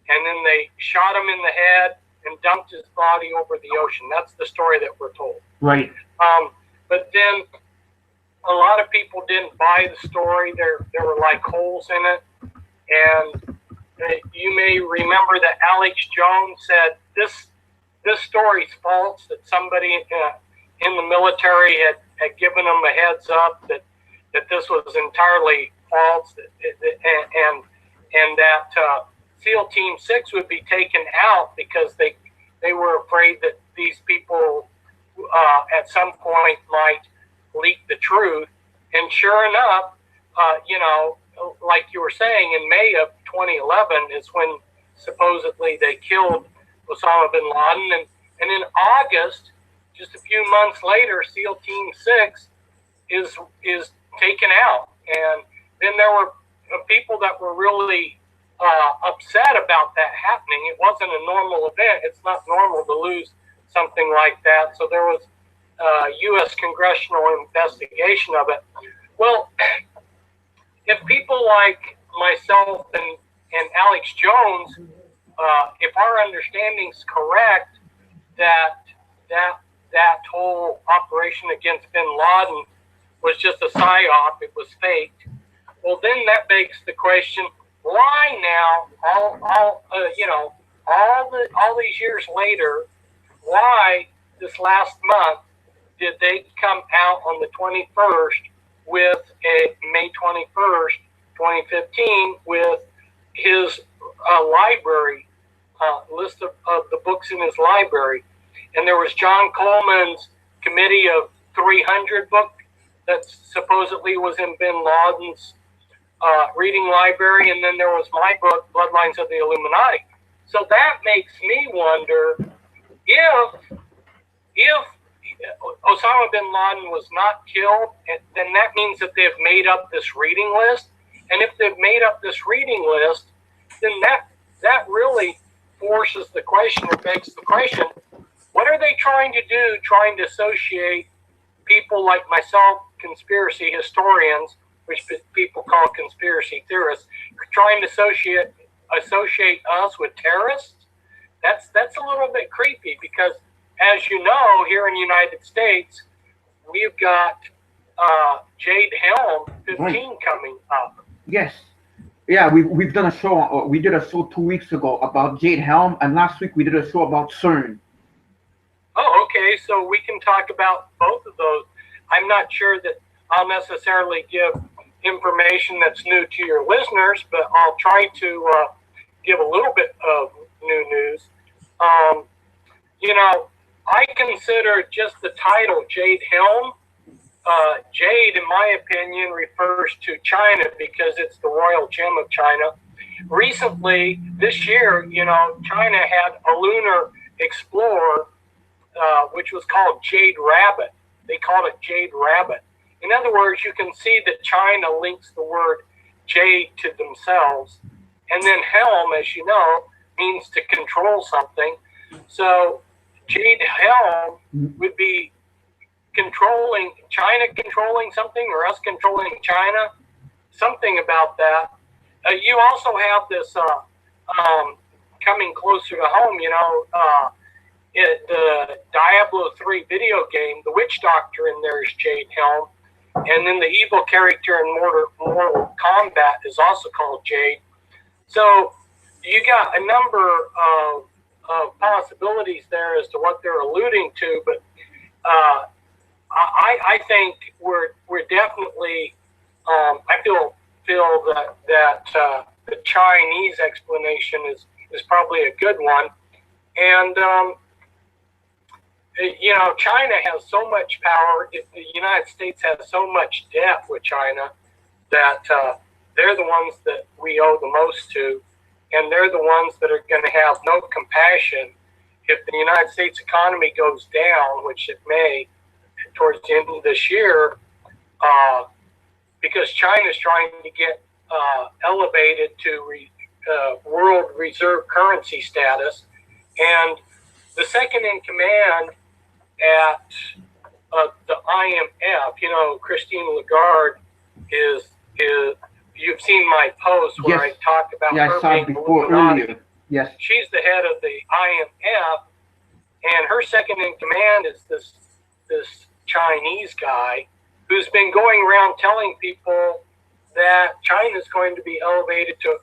And then they shot him in the head and dumped his body over the ocean. That's the story that we're told. Right. But then a lot of people didn't buy the story. There were like holes in it. And you may remember that Alex Jones said this story's false, that somebody in the military had given them a heads up that this was entirely false, and that SEAL Team 6 would be taken out because they were afraid that these people at some point might leak the truth. And sure enough, like you were saying, in May of 2011 is when supposedly they killed Osama bin Laden. And in August, just a few months later, SEAL Team 6 is taken out. And then there were people that were really upset about that happening. It wasn't a normal event. It's not normal to lose something like that. So there was a U.S. congressional investigation of it. Well, if people like myself and Alex Jones, if our understanding's correct, that whole operation against bin Laden was just a psyop, it was faked. Well, then that begs the question: why now, all these years later, why this last month did they come out on the 21st with a May 21st, 2015, with his library list of the books in his library. And there was John Coleman's committee of 300 book that supposedly was in bin Laden's reading library, and then there was my book, Bloodlines of the Illuminati. So that makes me wonder if Osama bin Laden was not killed, then that means that they've made up this reading list. And if they've made up this reading list, then that really forces the question, or begs the question, what are they trying to do, trying to associate people like myself, conspiracy historians, which people call conspiracy theorists, trying to associate us with terrorists? That's a little bit creepy, because as you know, here in the United States, we've got Jade Helm 15 Right. coming up. Yes. Yeah, we've done a show. We did a show 2 weeks ago about Jade Helm, and last week we did a show about CERN. Oh, okay. So we can talk about both of those. I'm not sure that I'll necessarily give information that's new to your listeners, but I'll try to give a little bit of new news. I consider just the title Jade Helm. Jade, in my opinion, refers to China because it's the royal gem of China. Recently, this year, China had a lunar explorer, which was called Jade Rabbit. They called it Jade Rabbit. In other words, you can see that China links the word jade to themselves. And then helm, as you know, means to control something. So Jade Helm would be China controlling something, or us controlling China, something about that. You also have this coming closer to home, the Diablo 3 video game, the witch doctor in there is Jade Helm. And then the evil character in Mortal Kombat is also called Jade. So you got a number of possibilities there as to what they're alluding to, but I think we're definitely I feel that the Chinese explanation is probably a good one, and China has so much power. The United States has so much debt with China that they're the ones that we owe the most to, and they're the ones that are going to have no compassion if the United States economy goes down, which it may towards the end of this year, because China is trying to get elevated to world reserve currency status, and the second in command at the IMF, Christine Lagarde is. You've seen my post where Yes. I talk about Yeah, her I saw it being before Illuminati. earlier. Yes. She's the head of the IMF, and her second in command is this Chinese guy who's been going around telling people that China is going to be elevated to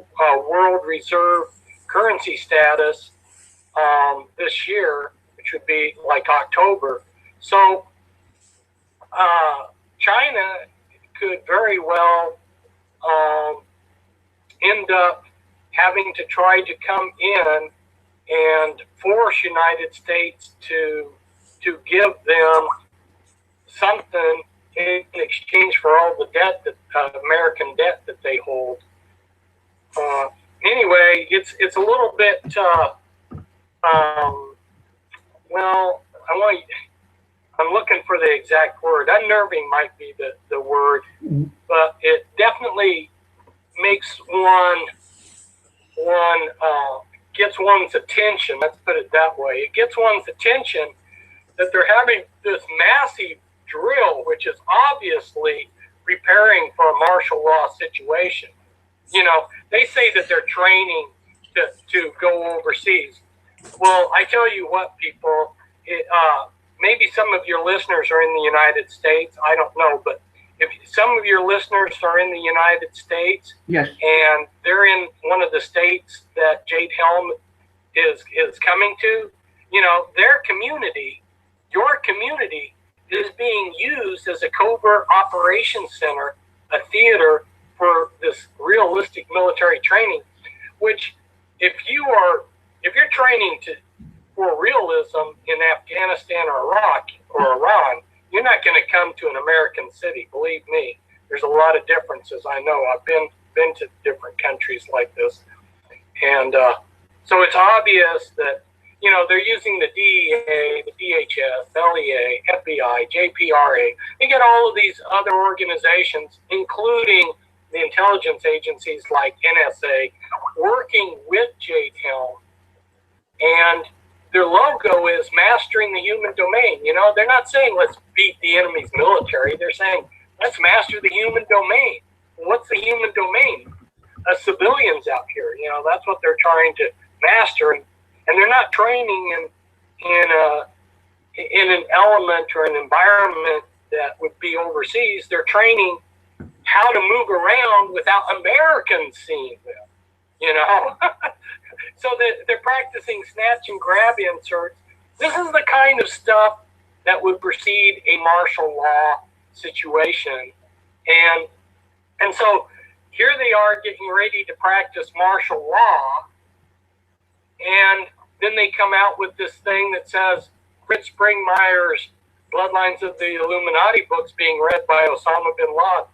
world reserve currency status this year, which would be like October. So China could very well end up having to try to come in and force United States to give them something in exchange for all the debt, that American debt that they hold. Anyway, it's a little bit. I'm looking for the exact word. Unnerving might be the word, but it definitely makes one gets one's attention. Let's put it that way. It gets one's attention that they're having this massive drill, which is obviously preparing for a martial law situation. They say that they're training to go overseas. Well, I tell you what, people, maybe some of your listeners are in the United States. I don't know, but if some of your listeners are in the United States, Yes. and they're in one of the states that Jade Helm is coming to, their community your community is being used as a covert operations center, a theater for this realistic military training, which if you're training for realism in Afghanistan or Iraq or Iran, you're not going to come to an American city. Believe me, there's a lot of differences. I know. I've been to different countries like this, and so it's obvious that they're using the DEA, the DHS, LEA, FBI, JPRA. They get all of these other organizations, including the intelligence agencies like NSA, working with JTEL, and their logo is mastering the human domain. They're not saying let's beat the enemy's military. They're saying let's master the human domain. What's the human domain? Civilians out here. That's what they're trying to master, and they're not training in an element or an environment that would be overseas. They're training how to move around without Americans seeing them. So they're practicing snatch and grab inserts. This is the kind of stuff that would precede a martial law situation. And so here they are getting ready to practice martial law, and then they come out with this thing that says Fritz Springmeier's Bloodlines of the Illuminati books being read by Osama bin Laden.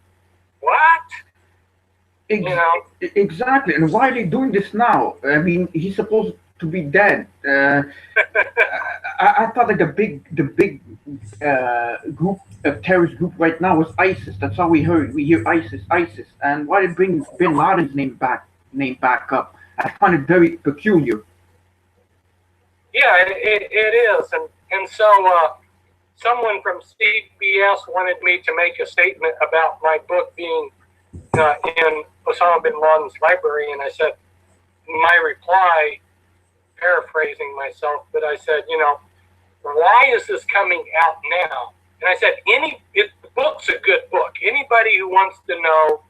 What? Exactly. And why are they doing this now? I mean, he's supposed to be dead. I thought like the big group, terrorist group right now was ISIS. That's all we heard. We hear ISIS. And why did bring bin Laden's name back up? I find it very peculiar. Yeah, it is. And so someone from CBS wanted me to make a statement about my book being in Osama bin Laden's library, and I said, my reply, paraphrasing myself, but I said, why is this coming out now? And I said, if the book's a good book, anybody who wants to know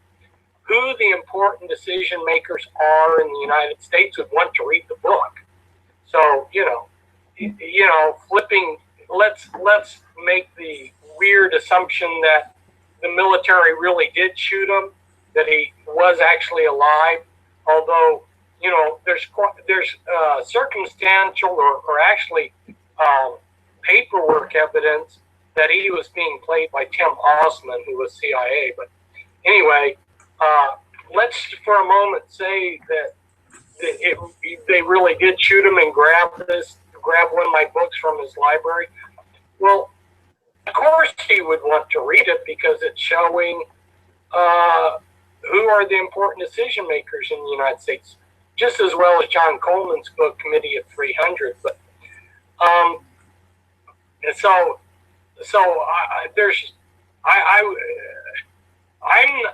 who the important decision makers are in the United States would want to read the book. So, flipping, let's make the weird assumption that the military really did shoot him, that he was actually alive, although, there's circumstantial or actually paperwork evidence that he was being played by Tim Osman, who was CIA. But anyway, let's for a moment say that they really did shoot him and grab one of my books from his library. Well, of course he would want to read it because it's showing who are the important decision makers in the United States, just as well as John Coleman's book, Committee of 300. But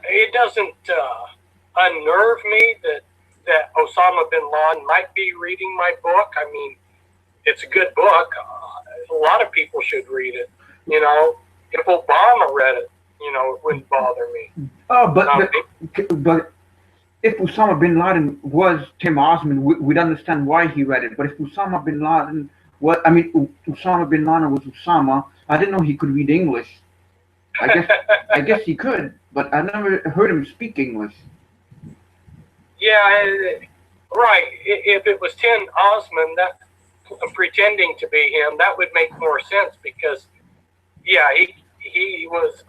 it doesn't unnerve me that Osama bin Laden might be reading my book. I mean, it's a good book. A lot of people should read it. If Obama read it, it wouldn't bother me. Oh, but if Osama bin Laden was Tim Osman, we'd understand why he read it. But if Osama bin Laden Osama bin Laden was Osama, I didn't know he could read English. I guess he could, but I never heard him speak English. Yeah, right. If it was Tim Osman, that pretending to be him, that would make more sense because, yeah, he was,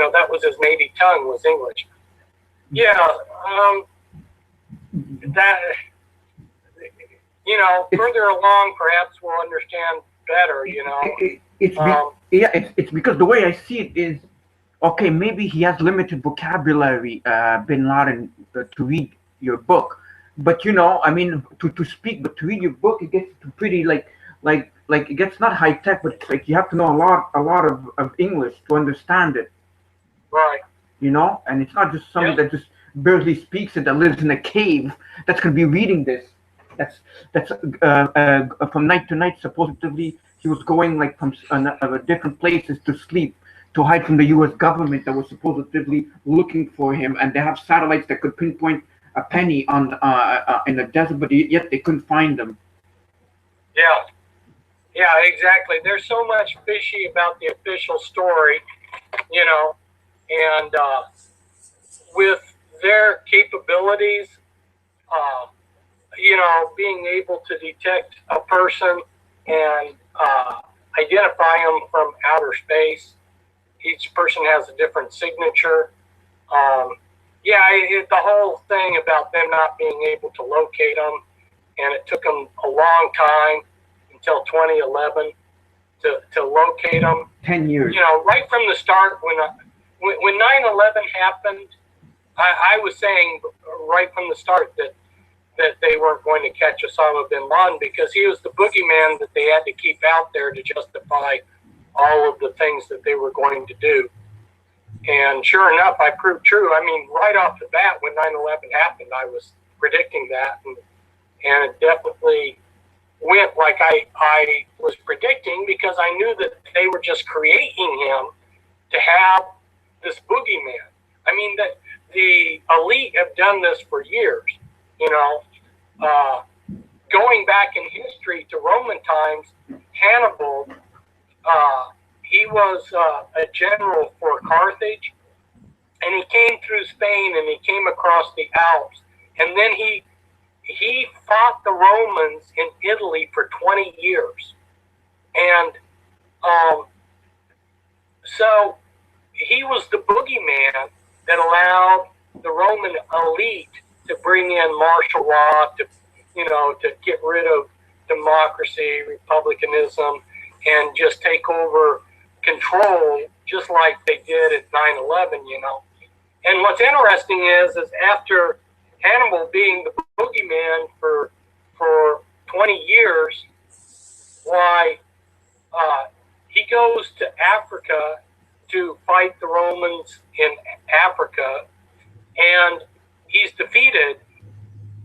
that was his native tongue was English. Yeah, further along, perhaps we'll understand better. It's because the way I see it is, okay, maybe he has limited vocabulary, bin Laden, to read your book. But to speak, but to read your book, it gets to pretty like it gets not high tech, but like you have to know a lot of English to understand it. Right. And it's not just somebody that just barely speaks it, that lives in a cave, that's gonna be reading this. That's from night to night. Supposedly he was going like from different places to sleep, to hide from the U.S. government that was supposedly looking for him, and they have satellites that could pinpoint a penny on in the desert, but yet they couldn't find them. Yeah. Yeah, exactly. There's so much fishy about the official story, you know, and with their capabilities, uh, being able to detect a person and identify them from outer space. Each person has a different signature. Um, the whole thing about them not being able to locate them, and it took them a long time until 2011 to locate them. 10 years. Right from the start when 9/11 happened, I was saying right from the start that they weren't going to catch Osama bin Laden because he was the boogeyman that they had to keep out there to justify all of the things that they were going to do. And sure enough, I proved true. I mean, right off the bat, when 9/11 happened, I was predicting that, and it definitely went like I was predicting because I knew that they were just creating him to have this boogeyman. I mean, that the elite have done this for years, going back in history to Roman times. Hannibal, he was a general for Carthage, and he came through Spain and he came across the Alps, and then he fought the Romans in Italy for 20 years. And so he was the boogeyman that allowed the Roman elite to bring in martial law, to get rid of democracy, republicanism, and just take over control, just like they did at 9/11, And what's interesting is after Hannibal being the boogeyman for 20 years, why he goes to Africa to fight the Romans in Africa, and he's defeated.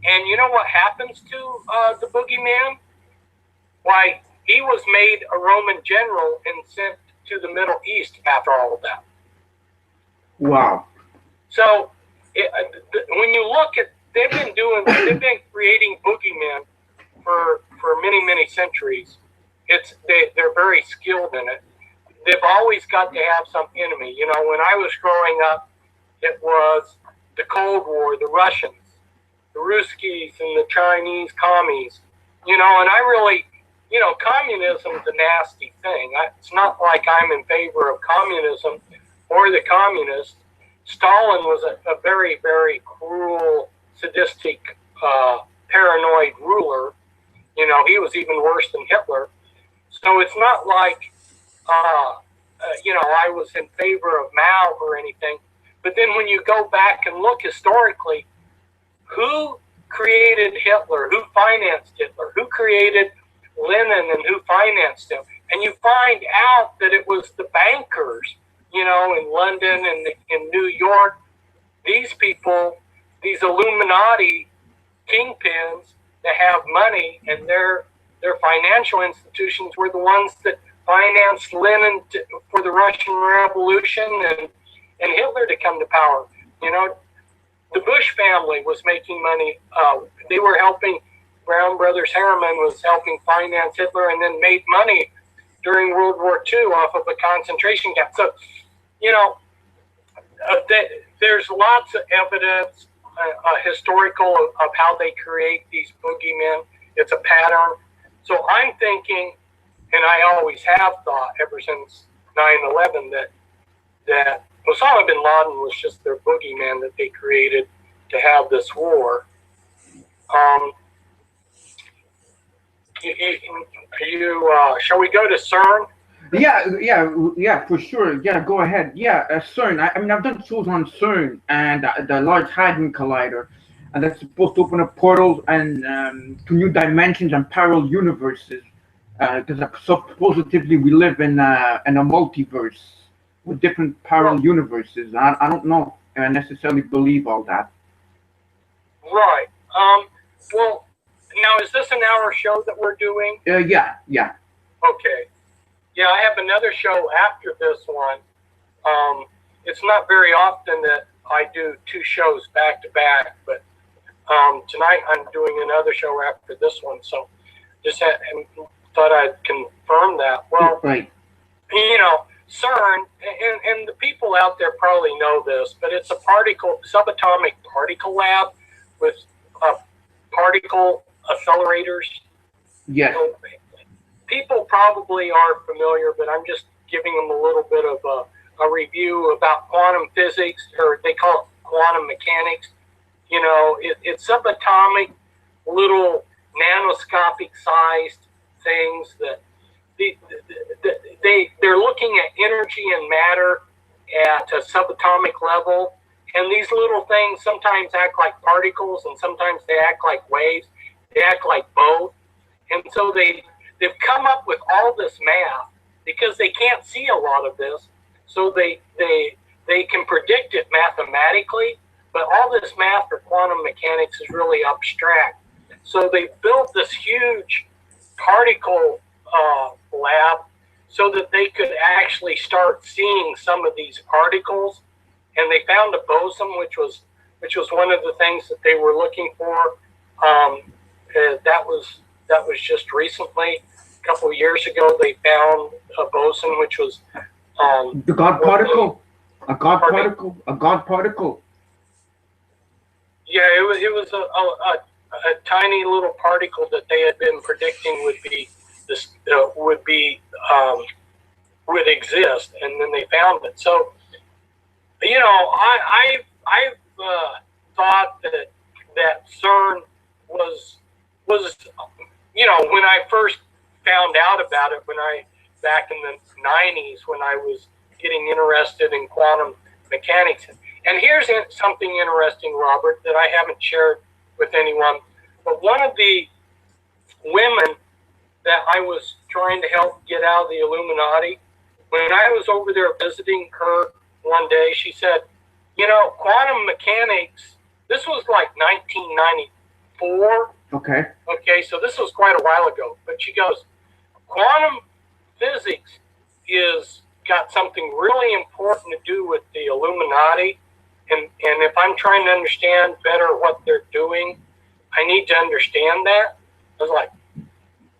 And you know what happens to the boogeyman? Why, he was made a Roman general and sent to the Middle East after all of that. Wow. So when you look at, they've been creating boogeymen for many centuries. They're very skilled in it. They've always got to have some enemy. When I was growing up, it was the Cold War, the Russians, the Ruskies, and the Chinese commies. And I really, communism is a nasty thing. It's not like I'm in favor of communism or the communists. Stalin was a very, very cruel, sadistic, paranoid ruler. He was even worse than Hitler. So it's not like, I was in favor of Mao or anything. But then when you go back and look historically, who created Hitler? Who financed Hitler? Who created Lenin and who financed him? And you find out that it was the bankers, in London and in New York. These people, these Illuminati kingpins that have money, and their financial institutions were the ones that financed Lenin for the Russian Revolution and Hitler to come to power. The Bush family was making money. They were helping. Brown Brothers Harriman was helping finance Hitler, and then made money during World War II off of a concentration camp. So, there's lots of evidence, historical, of how they create these boogeymen. It's a pattern. So I'm thinking, and I always have thought ever since 9/11, that Osama bin Laden was just their boogeyman that they created to have this war. Shall we go to CERN? Yeah, for sure. Yeah, go ahead. Yeah, CERN. I mean, I've done shows on CERN and the Large Hadron Collider, and that's supposed to open up portals and to new dimensions and parallel universes. Because supposedly we live in a multiverse with different parallel universes. I don't know if I necessarily believe all that. Right. Well, now is this an hour show that we're doing? Yeah. Okay. Yeah, I have another show after this one. It's not very often that I do two shows back to back, but tonight I'm doing another show after this one. So just thought I'd confirm that. Well, Right. you know, CERN, and the people out there probably know this, but it's a subatomic particle lab with particle accelerators. Yes. So people probably are familiar, but I'm just giving them a little bit of a review about quantum physics, or they call it quantum mechanics. You know, it's subatomic, little nanoscopic sized things that they're looking at energy and matter at a subatomic level, and these little things sometimes act like particles and sometimes they act like waves. They act like both, and so they've come up with all this math because they can't see a lot of this, so they can predict it mathematically, but all this math for quantum mechanics is really abstract. So they built this huge particle lab so that they could actually start seeing some of these particles, and they found a boson, which was one of the things that they were looking for. That was just recently, a couple of years ago, they found a boson, which was The God particle. A God Pardon me? particle. A God particle. yeah, it was a tiny little particle that they had been predicting would exist, and then they found it. So, you know, I've thought that CERN was, you know, when I first found out about it, back in the 90s, when I was getting interested in quantum mechanics. And here's something interesting, Robert, that I haven't shared with anyone. But one of the women that I was trying to help get out of the Illuminati, when I was over there visiting her one day, she said, you know, quantum mechanics, this was like 1994. Okay. Okay, so this was quite a while ago. But she goes, quantum physics is got something really important to do with the Illuminati. And if I'm trying to understand better what they're doing, I need to understand that. I was like,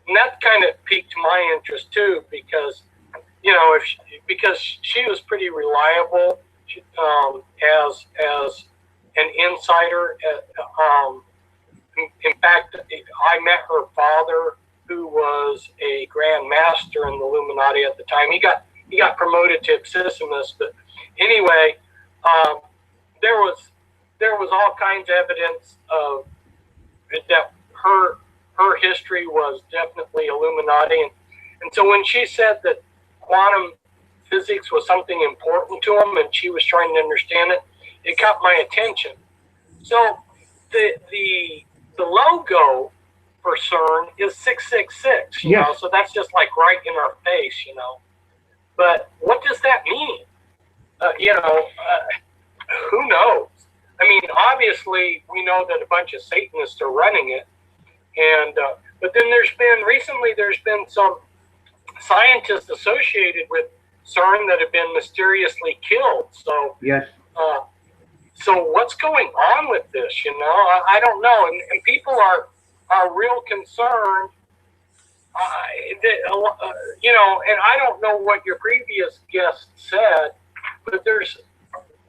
and that kind of piqued my interest too, because, you know, because she was pretty reliable as an insider. In fact, I met her father, who was a Grand Master in the Illuminati at the time. He got promoted to Absissamus, but anyway, there was all kinds of evidence of that her history was definitely Illuminati, and so when she said that quantum physics was something important to them, and she was trying to understand it, it caught my attention. So the logo for CERN is 666, you know, so that's just like right in our face, you know. But what does that mean? Who knows? I mean, obviously, we know that a bunch of Satanists are running it, and but then there's been some scientists associated with CERN that have been mysteriously killed. So Yes. So what's going on with this? You know, I don't know, and people are real concerned. You know, and I don't know what your previous guest said, but there's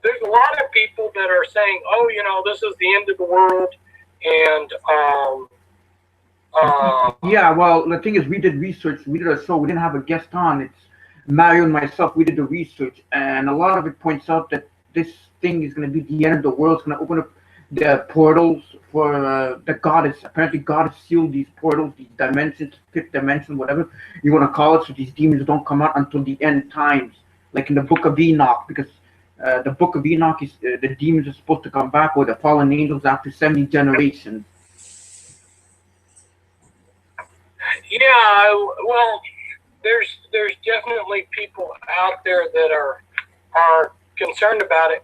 a lot of people that are saying, oh, you know, this is the end of the world, and Yeah, well, the thing is, we did research. We did a show. We didn't have a guest on. It's Mario and myself. We did the research, and a lot of it points out that this thing is going to be the end of the world. It's going to open up the portals for the goddess. Apparently, God has sealed these portals, these dimensions, fifth dimension, whatever you want to call it, so these demons don't come out until the end times, like in the Book of Enoch, because the Book of Enoch is the demons are supposed to come back, or the fallen angels, after 70 generations. Yeah, well, there's definitely people out there that are concerned about it,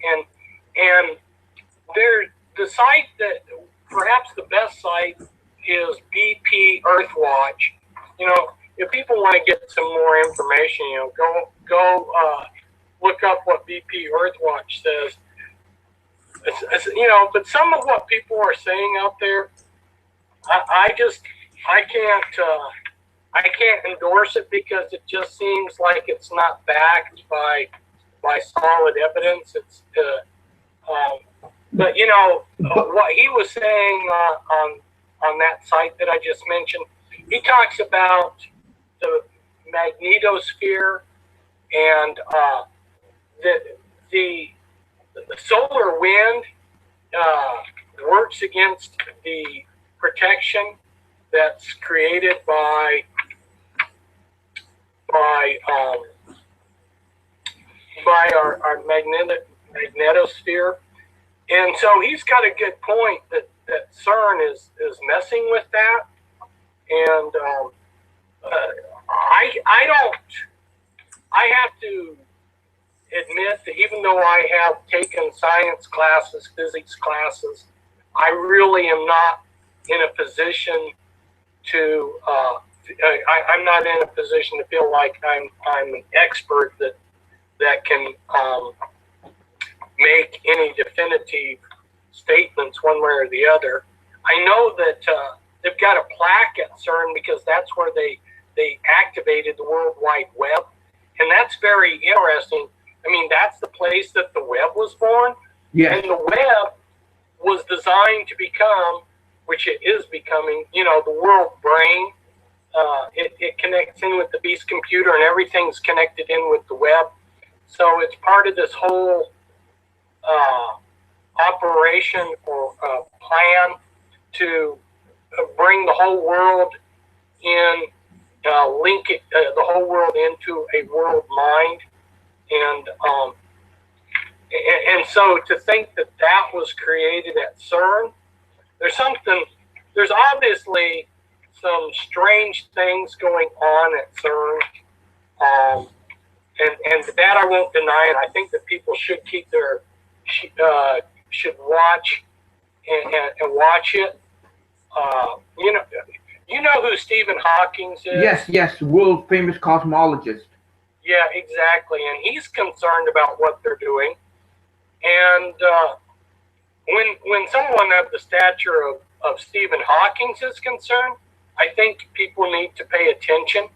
and the site that perhaps the best site is BP Earthwatch. You know, if people want to get some more information, you know, go look up what BP Earthwatch says. You know, but some of what people are saying out there, I can't I can't endorse it because it just seems like it's not backed by solid evidence. But you know what he was saying on that site that I just mentioned. He talks about the magnetosphere and the solar wind works against the protection that's created by our magnetosphere. And so he's got a good point that CERN is messing with that. And I have to admit that even though I have taken science classes, physics classes, I really am not in a position to, I'm not in a position to feel like I'm an expert that can make any definitive statements one way or the other. I know that they've got a plaque at CERN because that's where they activated the World Wide Web. And that's very interesting. I mean, that's the place that the web was born. Yes. And the web was designed to become, which it is becoming, you know, the world brain. It connects in with the beast computer and everything's connected in with the web. So it's part of this whole operation or plan to bring the whole world in, link it, the whole world into a world mind. And so to think that that was created at CERN, there's obviously some strange things going on at CERN. And that I won't deny it. I think that people should keep should watch and watch it. You know who Stephen Hawking is? Yes, world famous cosmologist. Yeah, exactly. And he's concerned about what they're doing. And when someone of the stature of Stephen Hawking is concerned, I think people need to pay attention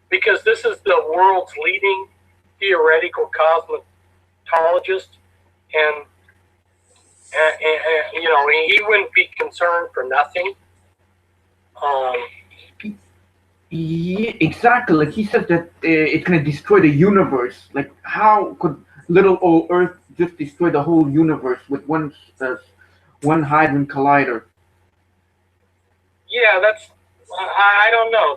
because this is the world's leading theoretical cosmologist, and you know, he wouldn't be concerned for nothing. Yeah, exactly. Like he said that it's going to destroy the universe. Like, how could little old Earth just destroy the whole universe with one hadron collider? Yeah, that's I don't know.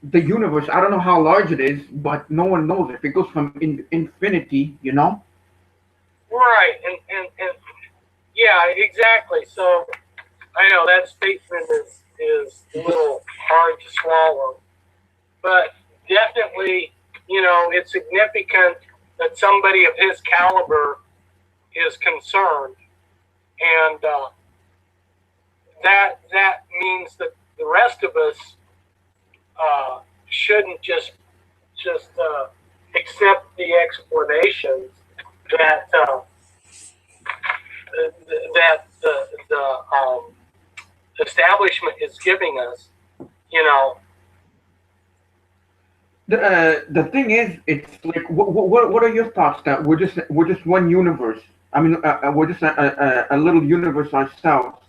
The universe, I don't know how large it is, but no one knows if it goes from infinity, you know? Right, and yeah, exactly. So I know that statement is a little hard to swallow, but definitely, you know, it's significant that somebody of his caliber is concerned, and that means that the rest of us shouldn't just accept the explanations that the establishment is giving us. You know, the thing is, it's like, what are your thoughts that we're just one universe? I mean, we're just a little universe ourselves.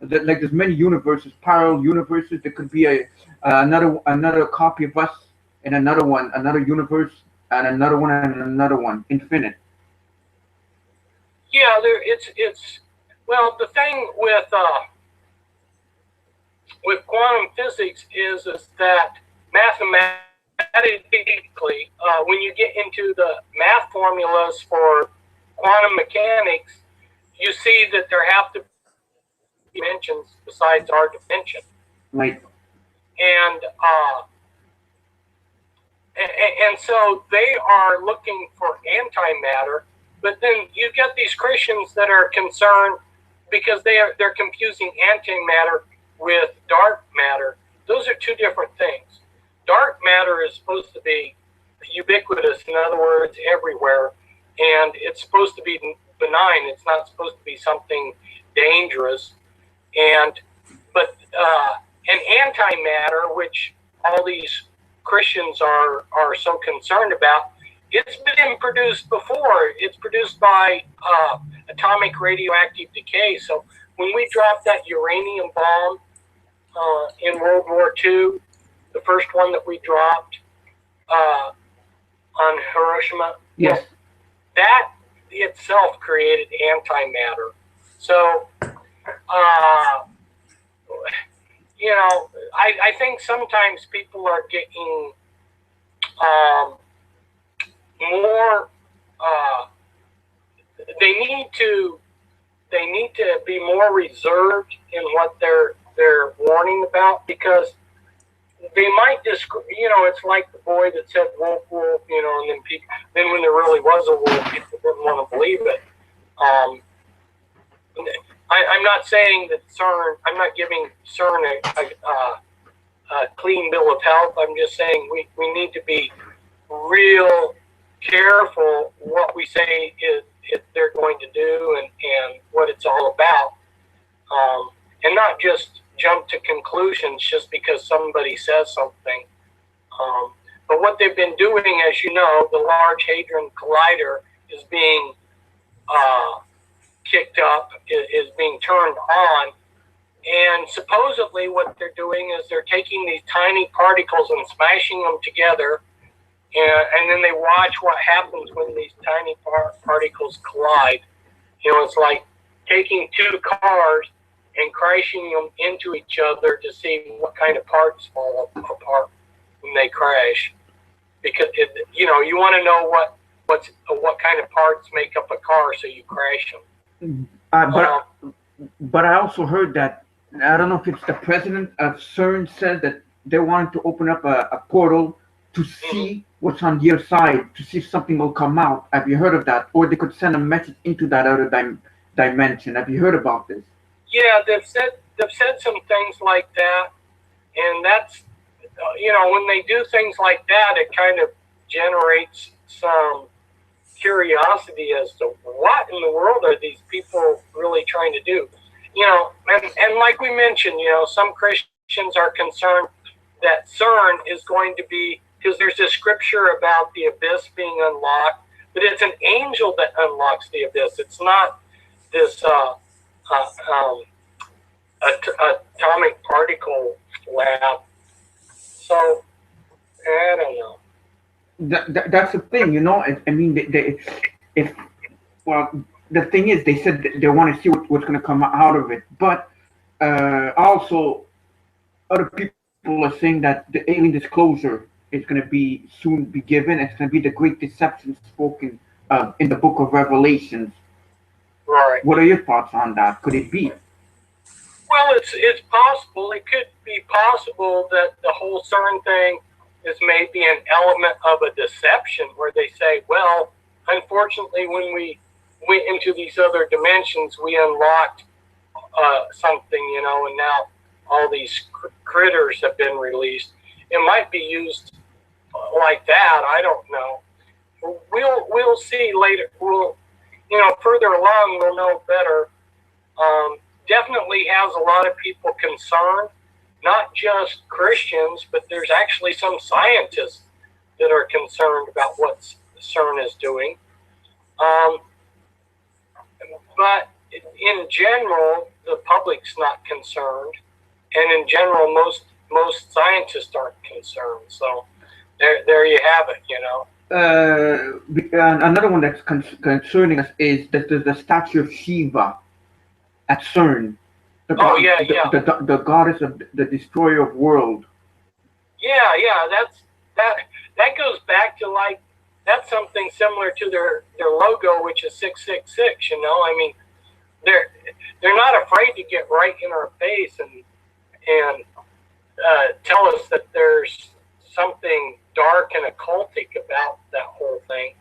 That, like, there's many universes, parallel universes. There could be another copy of us in another universe, and another one, and another one, infinite. Yeah, it's well, the thing with quantum physics is that mathematically, when you get into the math formulas for quantum mechanics, you see that there have to be dimensions besides our dimension. Right. And so they are looking for antimatter, but then you get these Christians that are concerned because they're confusing antimatter with dark matter. Those are two different things. Dark matter is supposed to be ubiquitous, in other words, everywhere, and it's supposed to be benign. It's not supposed to be something dangerous. But an antimatter, which all these Christians are so concerned about. It's been produced before. It's produced by atomic radioactive decay. So when we dropped that uranium bomb in World War II, the first one that we dropped on Hiroshima, Yes. that itself created antimatter. So, I think sometimes people are getting more. They need to be more reserved in what they're warning about, because they might just, it's like the boy that said wolf, wolf, and then when there really was a wolf, people didn't want to believe it. I'm not saying that CERN, I'm not giving CERN a clean bill of health. I'm just saying we need to be real careful what we say is they're going to do and what it's all about, and not just jump to conclusions just because somebody says something. But what they've been doing, as you know, the Large Hadron Collider is being kicked up, is being turned on. And supposedly what they're doing is they're taking these tiny particles and smashing them together, and then they watch what happens when these tiny particles collide. It's like taking two cars and crashing them into each other to see what kind of parts fall apart when they crash. Because, you want to know what kind of parts make up a car, so you crash them. But I also heard that, I don't know if it's the president of CERN said that they wanted to open up a portal to see what's on the other side, to see if something will come out. Have you heard of that? Or they could send a message into that other dimension. Have you heard about this? Yeah, they've said some things like that, and that's, when they do things like that, it kind of generates some curiosity as to what in the world are these people really trying to do. And like we mentioned, some Christians are concerned that CERN is going to be, because there's a scripture about the abyss being unlocked, but it's an angel that unlocks the abyss. It's not this atomic particle lab. So, I don't know. That's the thing, I mean, the thing is, they said they want to see what's going to come out of it, but also other people are saying that the alien disclosure is going to be soon be given. It's going to be the great deception spoken in the book of Revelations. Right. What are your thoughts on that? Could it be? Well, it's possible. It could be possible that the whole CERN thing is maybe an element of a deception, where they say, well, unfortunately, when we went into these other dimensions, we unlocked something, and now all these critters have been released. It might be used like that. I don't know. We'll see later. Further along, we'll know better. Definitely has a lot of people concerned, not just Christians, but there's actually some scientists that are concerned about what CERN is doing. But in general, the public's not concerned, and in general, most scientists aren't concerned. So there you have it. Another one that's concerning us is that there's the statue of Shiva at CERN. The goddess of the destroyer of world. Yeah, that goes back to, like, that's something similar to their logo, which is 666. I mean, they're not afraid to get right in our face and tell us that there's something dark and occultic about that whole thing.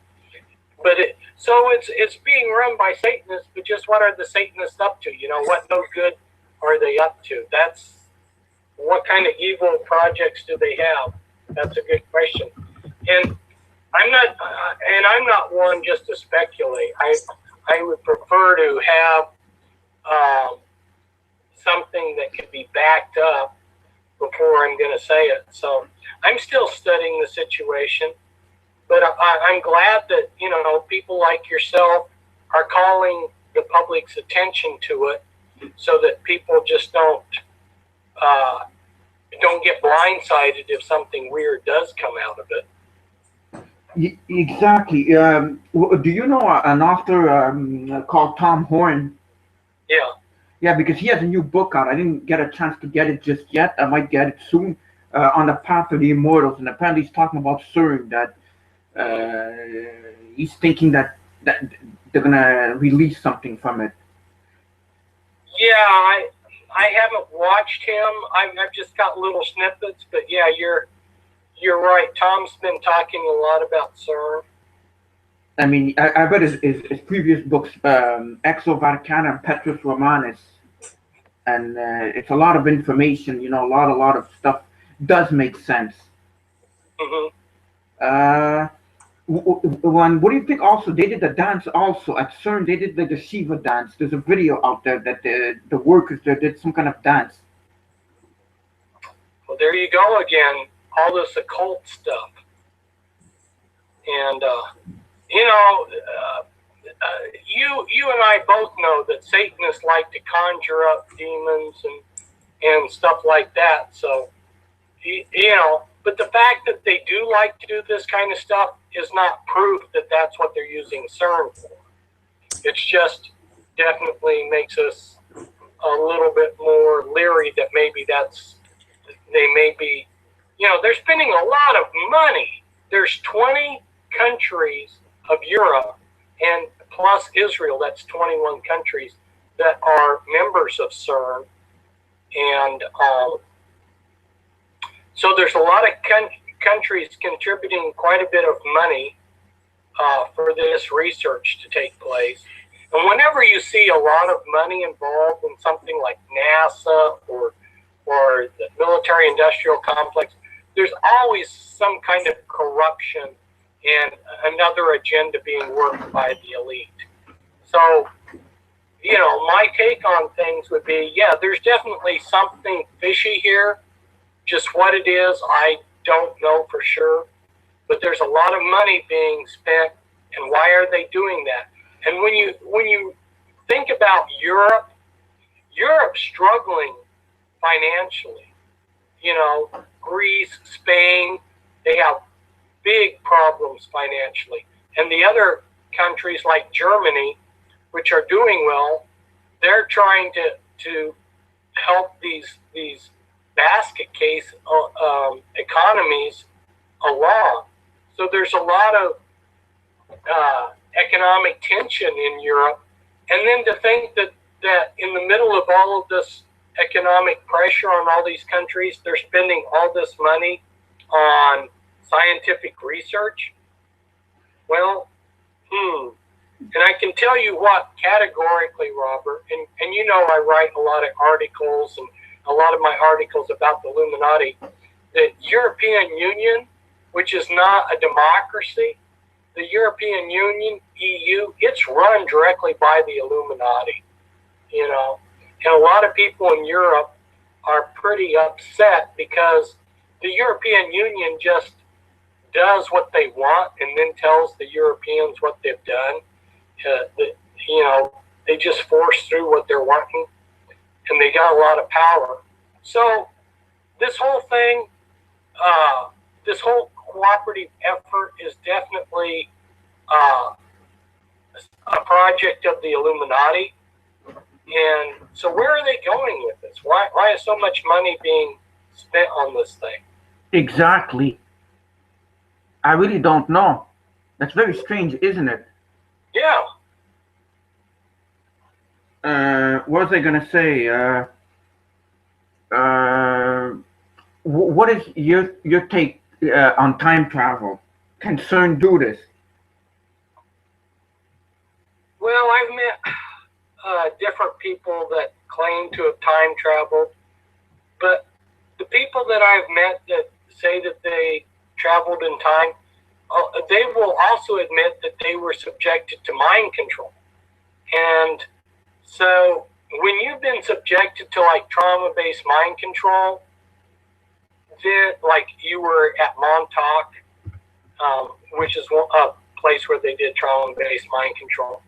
But it's being run by Satanists, but just what are the Satanists up to? What no good are they up to? That's what kind of evil projects do they have? That's a good question. And I'm not one just to speculate. I would prefer to have something that could be backed up. before I'm going to say it. So I'm still studying the situation, but I'm glad that, people like yourself are calling the public's attention to it so that people just don't get blindsided if something weird does come out of it. Exactly. Do you know an author called Tom Horn? Yeah. Yeah, because he has a new book out. I didn't get a chance to get it just yet. I might get it soon. On the Path of the Immortals, and apparently he's talking about CERN, that he's thinking that they're gonna release something from it. Yeah, I haven't watched him. I've just got little snippets, but yeah, you're right. Tom's been talking a lot about CERN. I mean, I read his previous books, Exo Vaticana and Petrus Romanus, and it's a lot of information. A lot of stuff does make sense. Mm-hmm. What do you think? Also, they did the dance. Also at CERN, they did the Shiva dance. There's a video out there that the workers there did some kind of dance. Well, there you go again. All this occult stuff, and you and I both know that Satanists like to conjure up demons and stuff like that. So, but the fact that they do like to do this kind of stuff is not proof that that's what they're using CERN for. It's just definitely makes us a little bit more leery that maybe they may be, they're spending a lot of money. There's 20 countries of Europe and plus Israel, that's 21 countries that are members of CERN. And so there's a lot of countries contributing quite a bit of money for this research to take place. And whenever you see a lot of money involved in something like NASA or the military-industrial complex, there's always some kind of corruption and another agenda being worked by the elite. So, my take on things would be, yeah, there's definitely something fishy here. Just what it is, I don't know for sure. But there's a lot of money being spent, and why are they doing that? And when you think about Europe's struggling financially. Greece, Spain, they have big problems financially. And the other countries like Germany, which are doing well, they're trying to help these basket case economies along. So there's a lot of economic tension in Europe. And then to think that in the middle of all of this economic pressure on all these countries, they're spending all this money on scientific research. Well, and I can tell you what, categorically, Robert, and I write a lot of articles, and a lot of my articles about the Illuminati, the European Union, which is not a democracy, the European Union, EU, it's run directly by the Illuminati, And a lot of people in Europe are pretty upset because the European Union just does what they want and then tells the Europeans what they've done. They just force through what they're wanting, and they got a lot of power. So this whole thing, this whole cooperative effort is definitely a project of the Illuminati. And so where are they going with this? Why is so much money being spent on this thing? Exactly. I really don't know. That's very strange, isn't it? Yeah. What was I gonna say? What is your take on time travel? Can CERN do this? Well, I've met different people that claim to have time traveled, but the people that I've met that say that they traveled in time, they will also admit that they were subjected to mind control. And so when you've been subjected to like trauma-based mind control, then, like, you were at Montauk, which is a place where they did trauma-based mind control.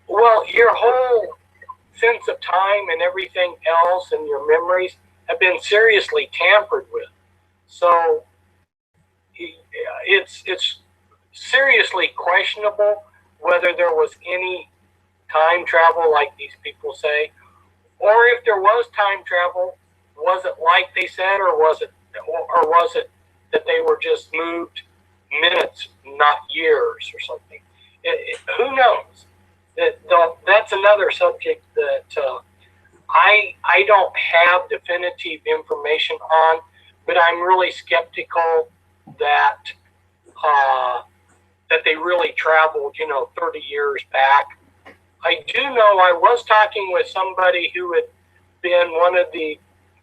Well, your whole sense of time and everything else and your memories have been seriously tampered with. So it's seriously questionable whether there was any time travel like these people say, or if there was time travel, was it like they said, or was it that they were just moved minutes, not years, or something? Who knows? That's another subject that I don't have definitive information on, but I'm really skeptical that that they really traveled, 30 years back. I do know I was talking with somebody who had been one of the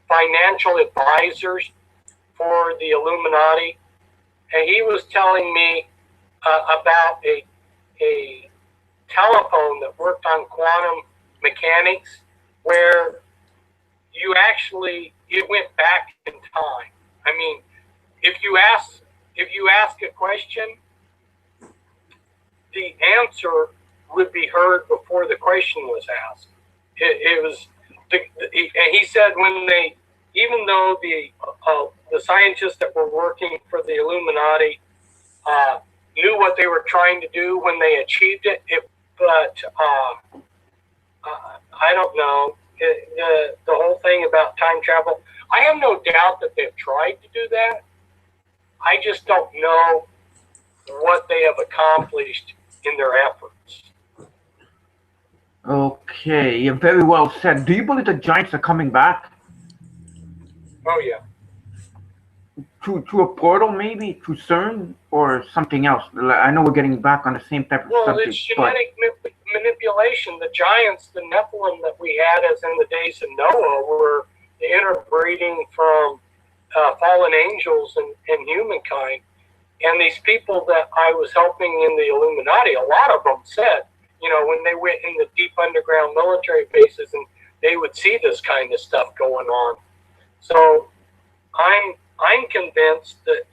financial advisors for the Illuminati, and he was telling me about a telephone that worked on quantum mechanics, where it went back in time. I mean, if you ask a question, the answer would be heard before the question was asked. And he said even though the scientists that were working for the Illuminati knew what they were trying to do when they achieved it, but I don't know, the whole thing about time travel, I have no doubt that they've tried to do that. I just don't know what they have accomplished in their efforts. Okay, very well said. Do you believe the Giants are coming back? Oh, yeah. Through a portal, maybe? Through CERN? Or something else? I know we're getting back on the same type of subject. Well, it's genetic manipulation. The Giants, the Nephilim that we had as in the days of Noah, were the interbreeding from fallen angels and humankind. And these people that I was helping in the Illuminati, a lot of them said, when they went in the deep underground military bases, and they would see this kind of stuff going on. So I'm convinced that,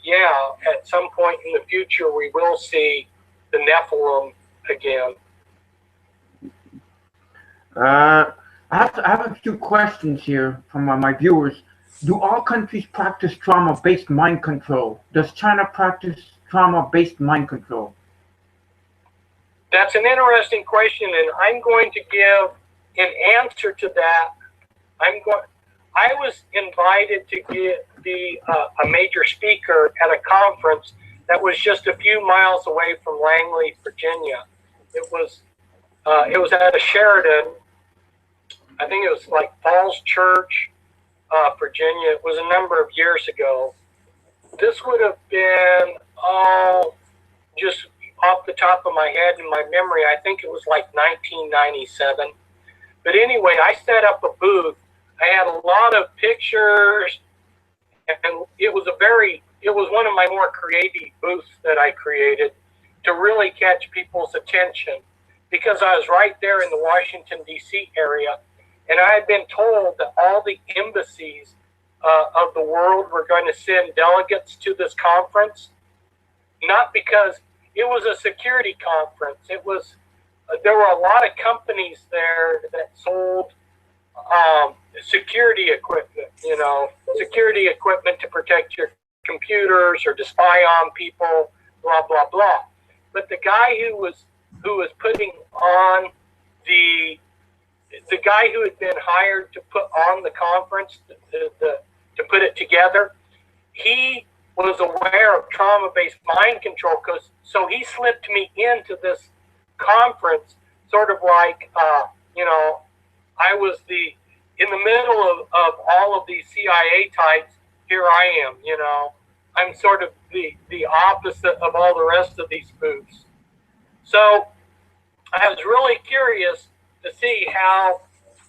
at some point in the future, we will see the Nephilim again. I have a few questions here from my viewers. Do all countries practice trauma-based mind control? Does China practice trauma-based mind control? That's an interesting question, and I'm going to give an answer to that. I was invited to be a major speaker at a conference that was just a few miles away from Langley, Virginia. It was at a Sheridan. I think it was like Falls Church, Virginia. It was a number of years ago. This would have been, just off the top of my head in my memory, I think it was like 1997. But anyway, I set up a booth. I had a lot of pictures, and it was one of my more creative booths that I created to really catch people's attention, because I was right there in the Washington, D.C. area, and I had been told that all the embassies of the world were going to send delegates to this conference, not because it was a security conference. There were a lot of companies there that sold security equipment, security equipment to protect your computers or to spy on people, blah, blah, blah. But the guy who was putting on the guy who had been hired to put on the conference, to put it together, he was aware of trauma-based mind control, so he slipped me into this conference, sort of like, I was in the middle of all of these CIA types. Here I am, I'm sort of the opposite of all the rest of these booths. So I was really curious to see how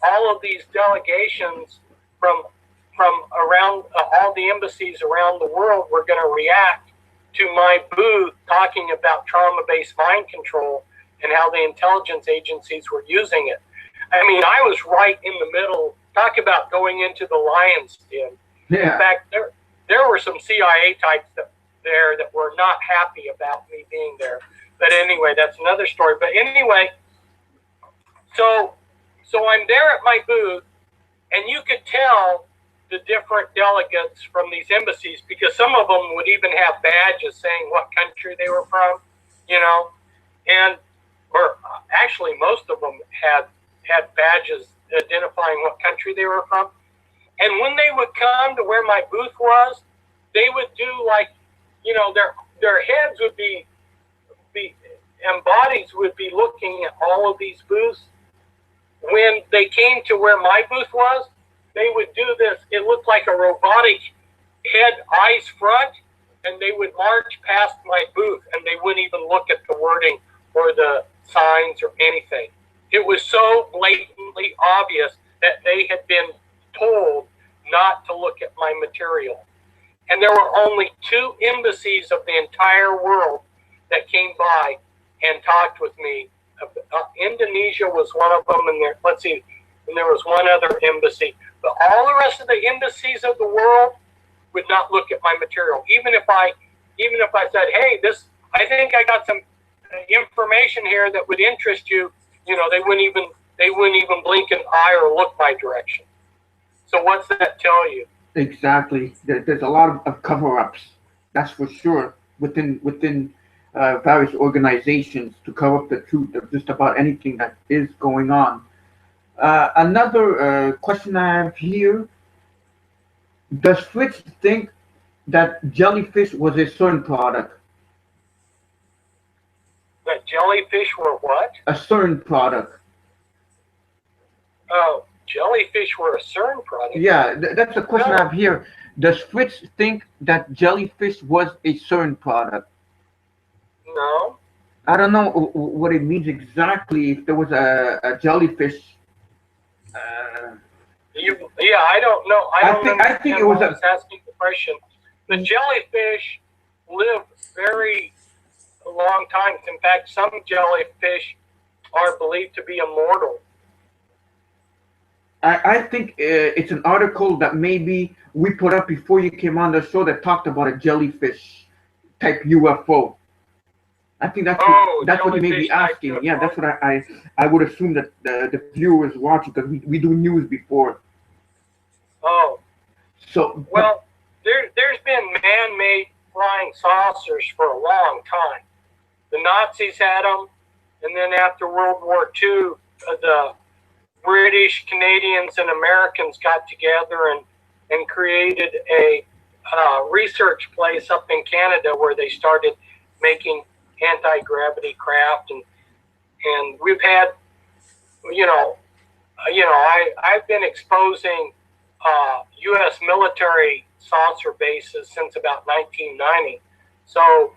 all of these delegations from around all the embassies around the world were going to react to my booth talking about trauma-based mind control and how the intelligence agencies were using it. I mean, I was right in the middle. Talk about going into the lion's den. Yeah. In fact, there were some CIA types there that were not happy about me being there. But anyway, that's another story. But anyway, so I'm there at my booth, and you could tell the different delegates from these embassies, because some of them would even have badges saying what country they were from, or actually most of them had badges identifying what country they were from. And when they would come to where my booth was, they would do their heads would be and bodies would be looking at all of these booths. When they came to where my booth was, they would do this. It looked like a robotic head, eyes front, and they would march past my booth, and they wouldn't even look at the wording or the signs or anything. It was so blatantly obvious that they had been told not to look at my material. And there were only 2 embassies of the entire world that came by and talked with me. Indonesia was one of them, and there was one other embassy. But all the rest of the embassies of the world would not look at my material. Even if I said, hey, I think I got some information here that would interest you, they wouldn't even blink an eye or look my direction. So what's that tell you? Exactly. There's a lot of cover-ups. That's for sure within various organizations to cover up the truth of just about anything that is going on. Another question I have here: does Fritz think that jellyfish was a certain product? That jellyfish were what? A certain product. Oh, jellyfish were a CERN product? Yeah, that's a question I have here. Does Fritz think that jellyfish was a CERN product? No. I don't know what it means exactly. If there was a jellyfish. I don't know. I think it was asking the question. The jellyfish live very long times. In fact, some jellyfish are believed to be immortal. I think it's an article that maybe we put up before you came on the show that talked about a jellyfish type UFO. I think that's what you may be asking. Yeah, that's what I would assume that the viewers watching, because we do news before. Oh. So. Well, there's been man-made flying saucers for a long time. The Nazis had them, and then after World War II, the British, Canadians, and Americans got together and created a research place up in Canada where they started making anti-gravity craft, and we've had, I've been exposing U.S. military saucer bases since about 1990. So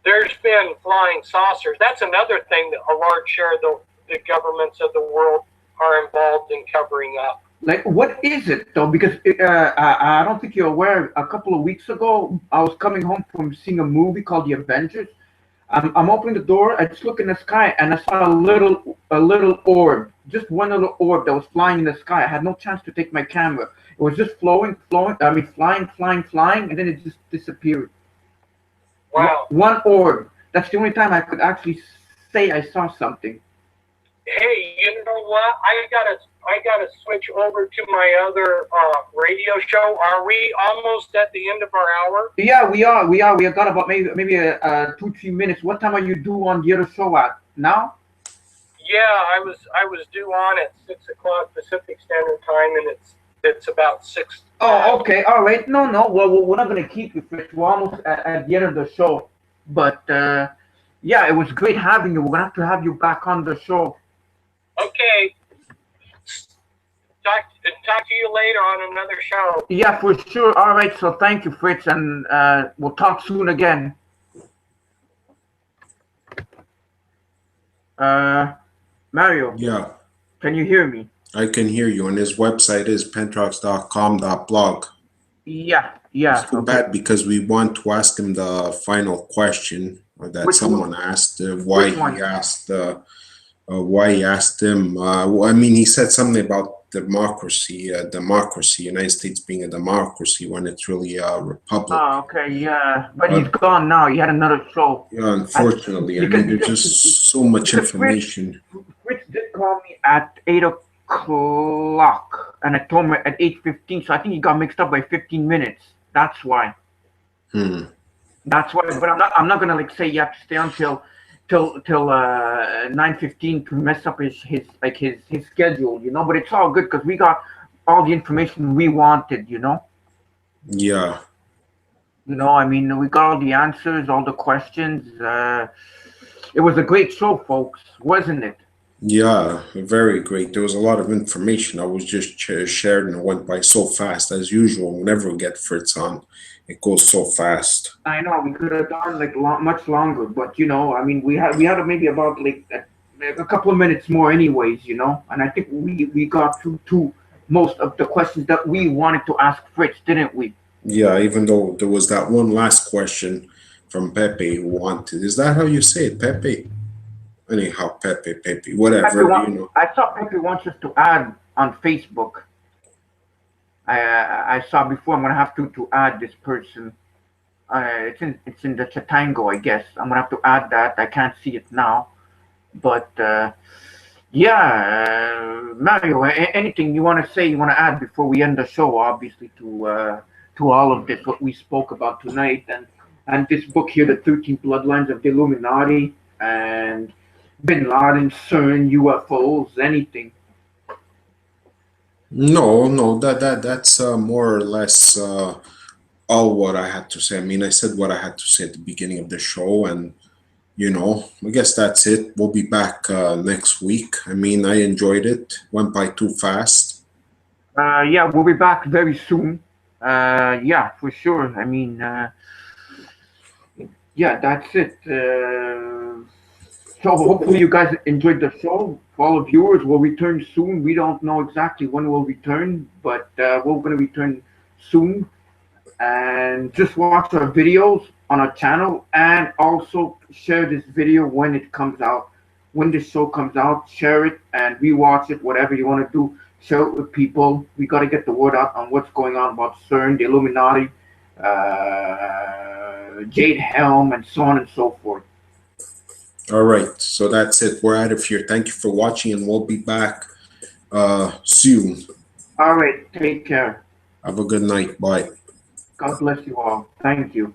there's been flying saucers. That's another thing that a large share of the governments of the world are involved in covering up. Like, what is it though? Because I don't think you're aware. A couple of weeks ago, I was coming home from seeing a movie called The Avengers. I'm opening the door. I just look in the sky, and I saw a little orb, just one little orb that was flying in the sky. I had no chance to take my camera. It was just flying. I mean, flying, and then it just disappeared. Wow. One orb. That's the only time I could actually say I saw something. Hey, you know what? I gotta switch over to my other radio show. Are we almost at the end of our hour? Yeah, we are. We have got about maybe 2-3 minutes. What time are you due on the other show at now? Yeah, I was due on at 6 o'clock Pacific Standard Time, and it's about 6. Oh, okay, all right. No. Well, we're not gonna keep you, Fritz. We're almost at the end of the show. But yeah, it was great having you. We're gonna have to have you back on the show. Okay. Talk to you later on another show. Yeah, for sure. All right. So thank you, Fritz, and we'll talk soon again. Mario. Yeah. Can you hear me? I can hear you, and his website is pentrox.com.blog. Yeah. It's too bad because we want to ask him the final question that Which someone one? asked. Which one? Why he asked him. I mean, he said something about democracy, United States being a democracy when it's really a republic. Oh, okay, yeah. But he's gone now. He had another show. Yeah, unfortunately, I mean, there's just so much information. Fritz did call me at 8 o'clock, and I told him at 8:15. So I think he got mixed up by 15 minutes. That's why. That's why. But I'm not gonna like say you have to stay until 9:15 to mess up his schedule, you know. But it's all good because we got all the information we wanted, you know. Yeah. You know, I mean, we got all the answers, all the questions. It was a great show, folks, wasn't it? Yeah, very great. There was a lot of information. I was just shared and it went by so fast as usual. Whenever we get Fritz on, it goes so fast. I know we could have gone like much longer, but you know, I mean, we had maybe about like a couple of minutes more, anyways, you know. And I think we got to most of the questions that we wanted to ask Fritz, didn't we? Yeah, even though there was that one last question from Pepe who wanted. Is that how you say it, Pepe? Anyhow, Pepe, whatever, you know. I saw Pepe wants us to add on Facebook. I saw before. I'm gonna have to add this person. It's in the Chatango, I guess. I'm gonna have to add that. I can't see it now, but yeah, Mario. Anything you want to say? You want to add before we end the show? Obviously, to all of this, what we spoke about tonight, and this book here, The 13 Bloodlines of the Illuminati, and Bin Laden, CERN, UFOs, anything. No, that's more or less all what I had to say. I mean, I said what I had to say at the beginning of the show, and you know, I guess that's it. We'll be back next week. I mean, I enjoyed it. Went by too fast. Yeah, we'll be back very soon. Yeah, for sure. I mean, yeah, that's it. So hopefully you guys enjoyed the show. For all the viewers, we'll return soon. We don't know exactly when we'll return, but we're going to return soon. And just watch our videos on our channel, and also share this video when it comes out. When this show comes out, share it and rewatch it, whatever you want to do. Share it with people. We got to get the word out on what's going on about CERN, the Illuminati, Jade Helm, and so on and so forth. All right, so that's it. We're out of here. Thank you for watching, and we'll be back soon. All right, take care. Have a good night. Bye. God bless you all. Thank you.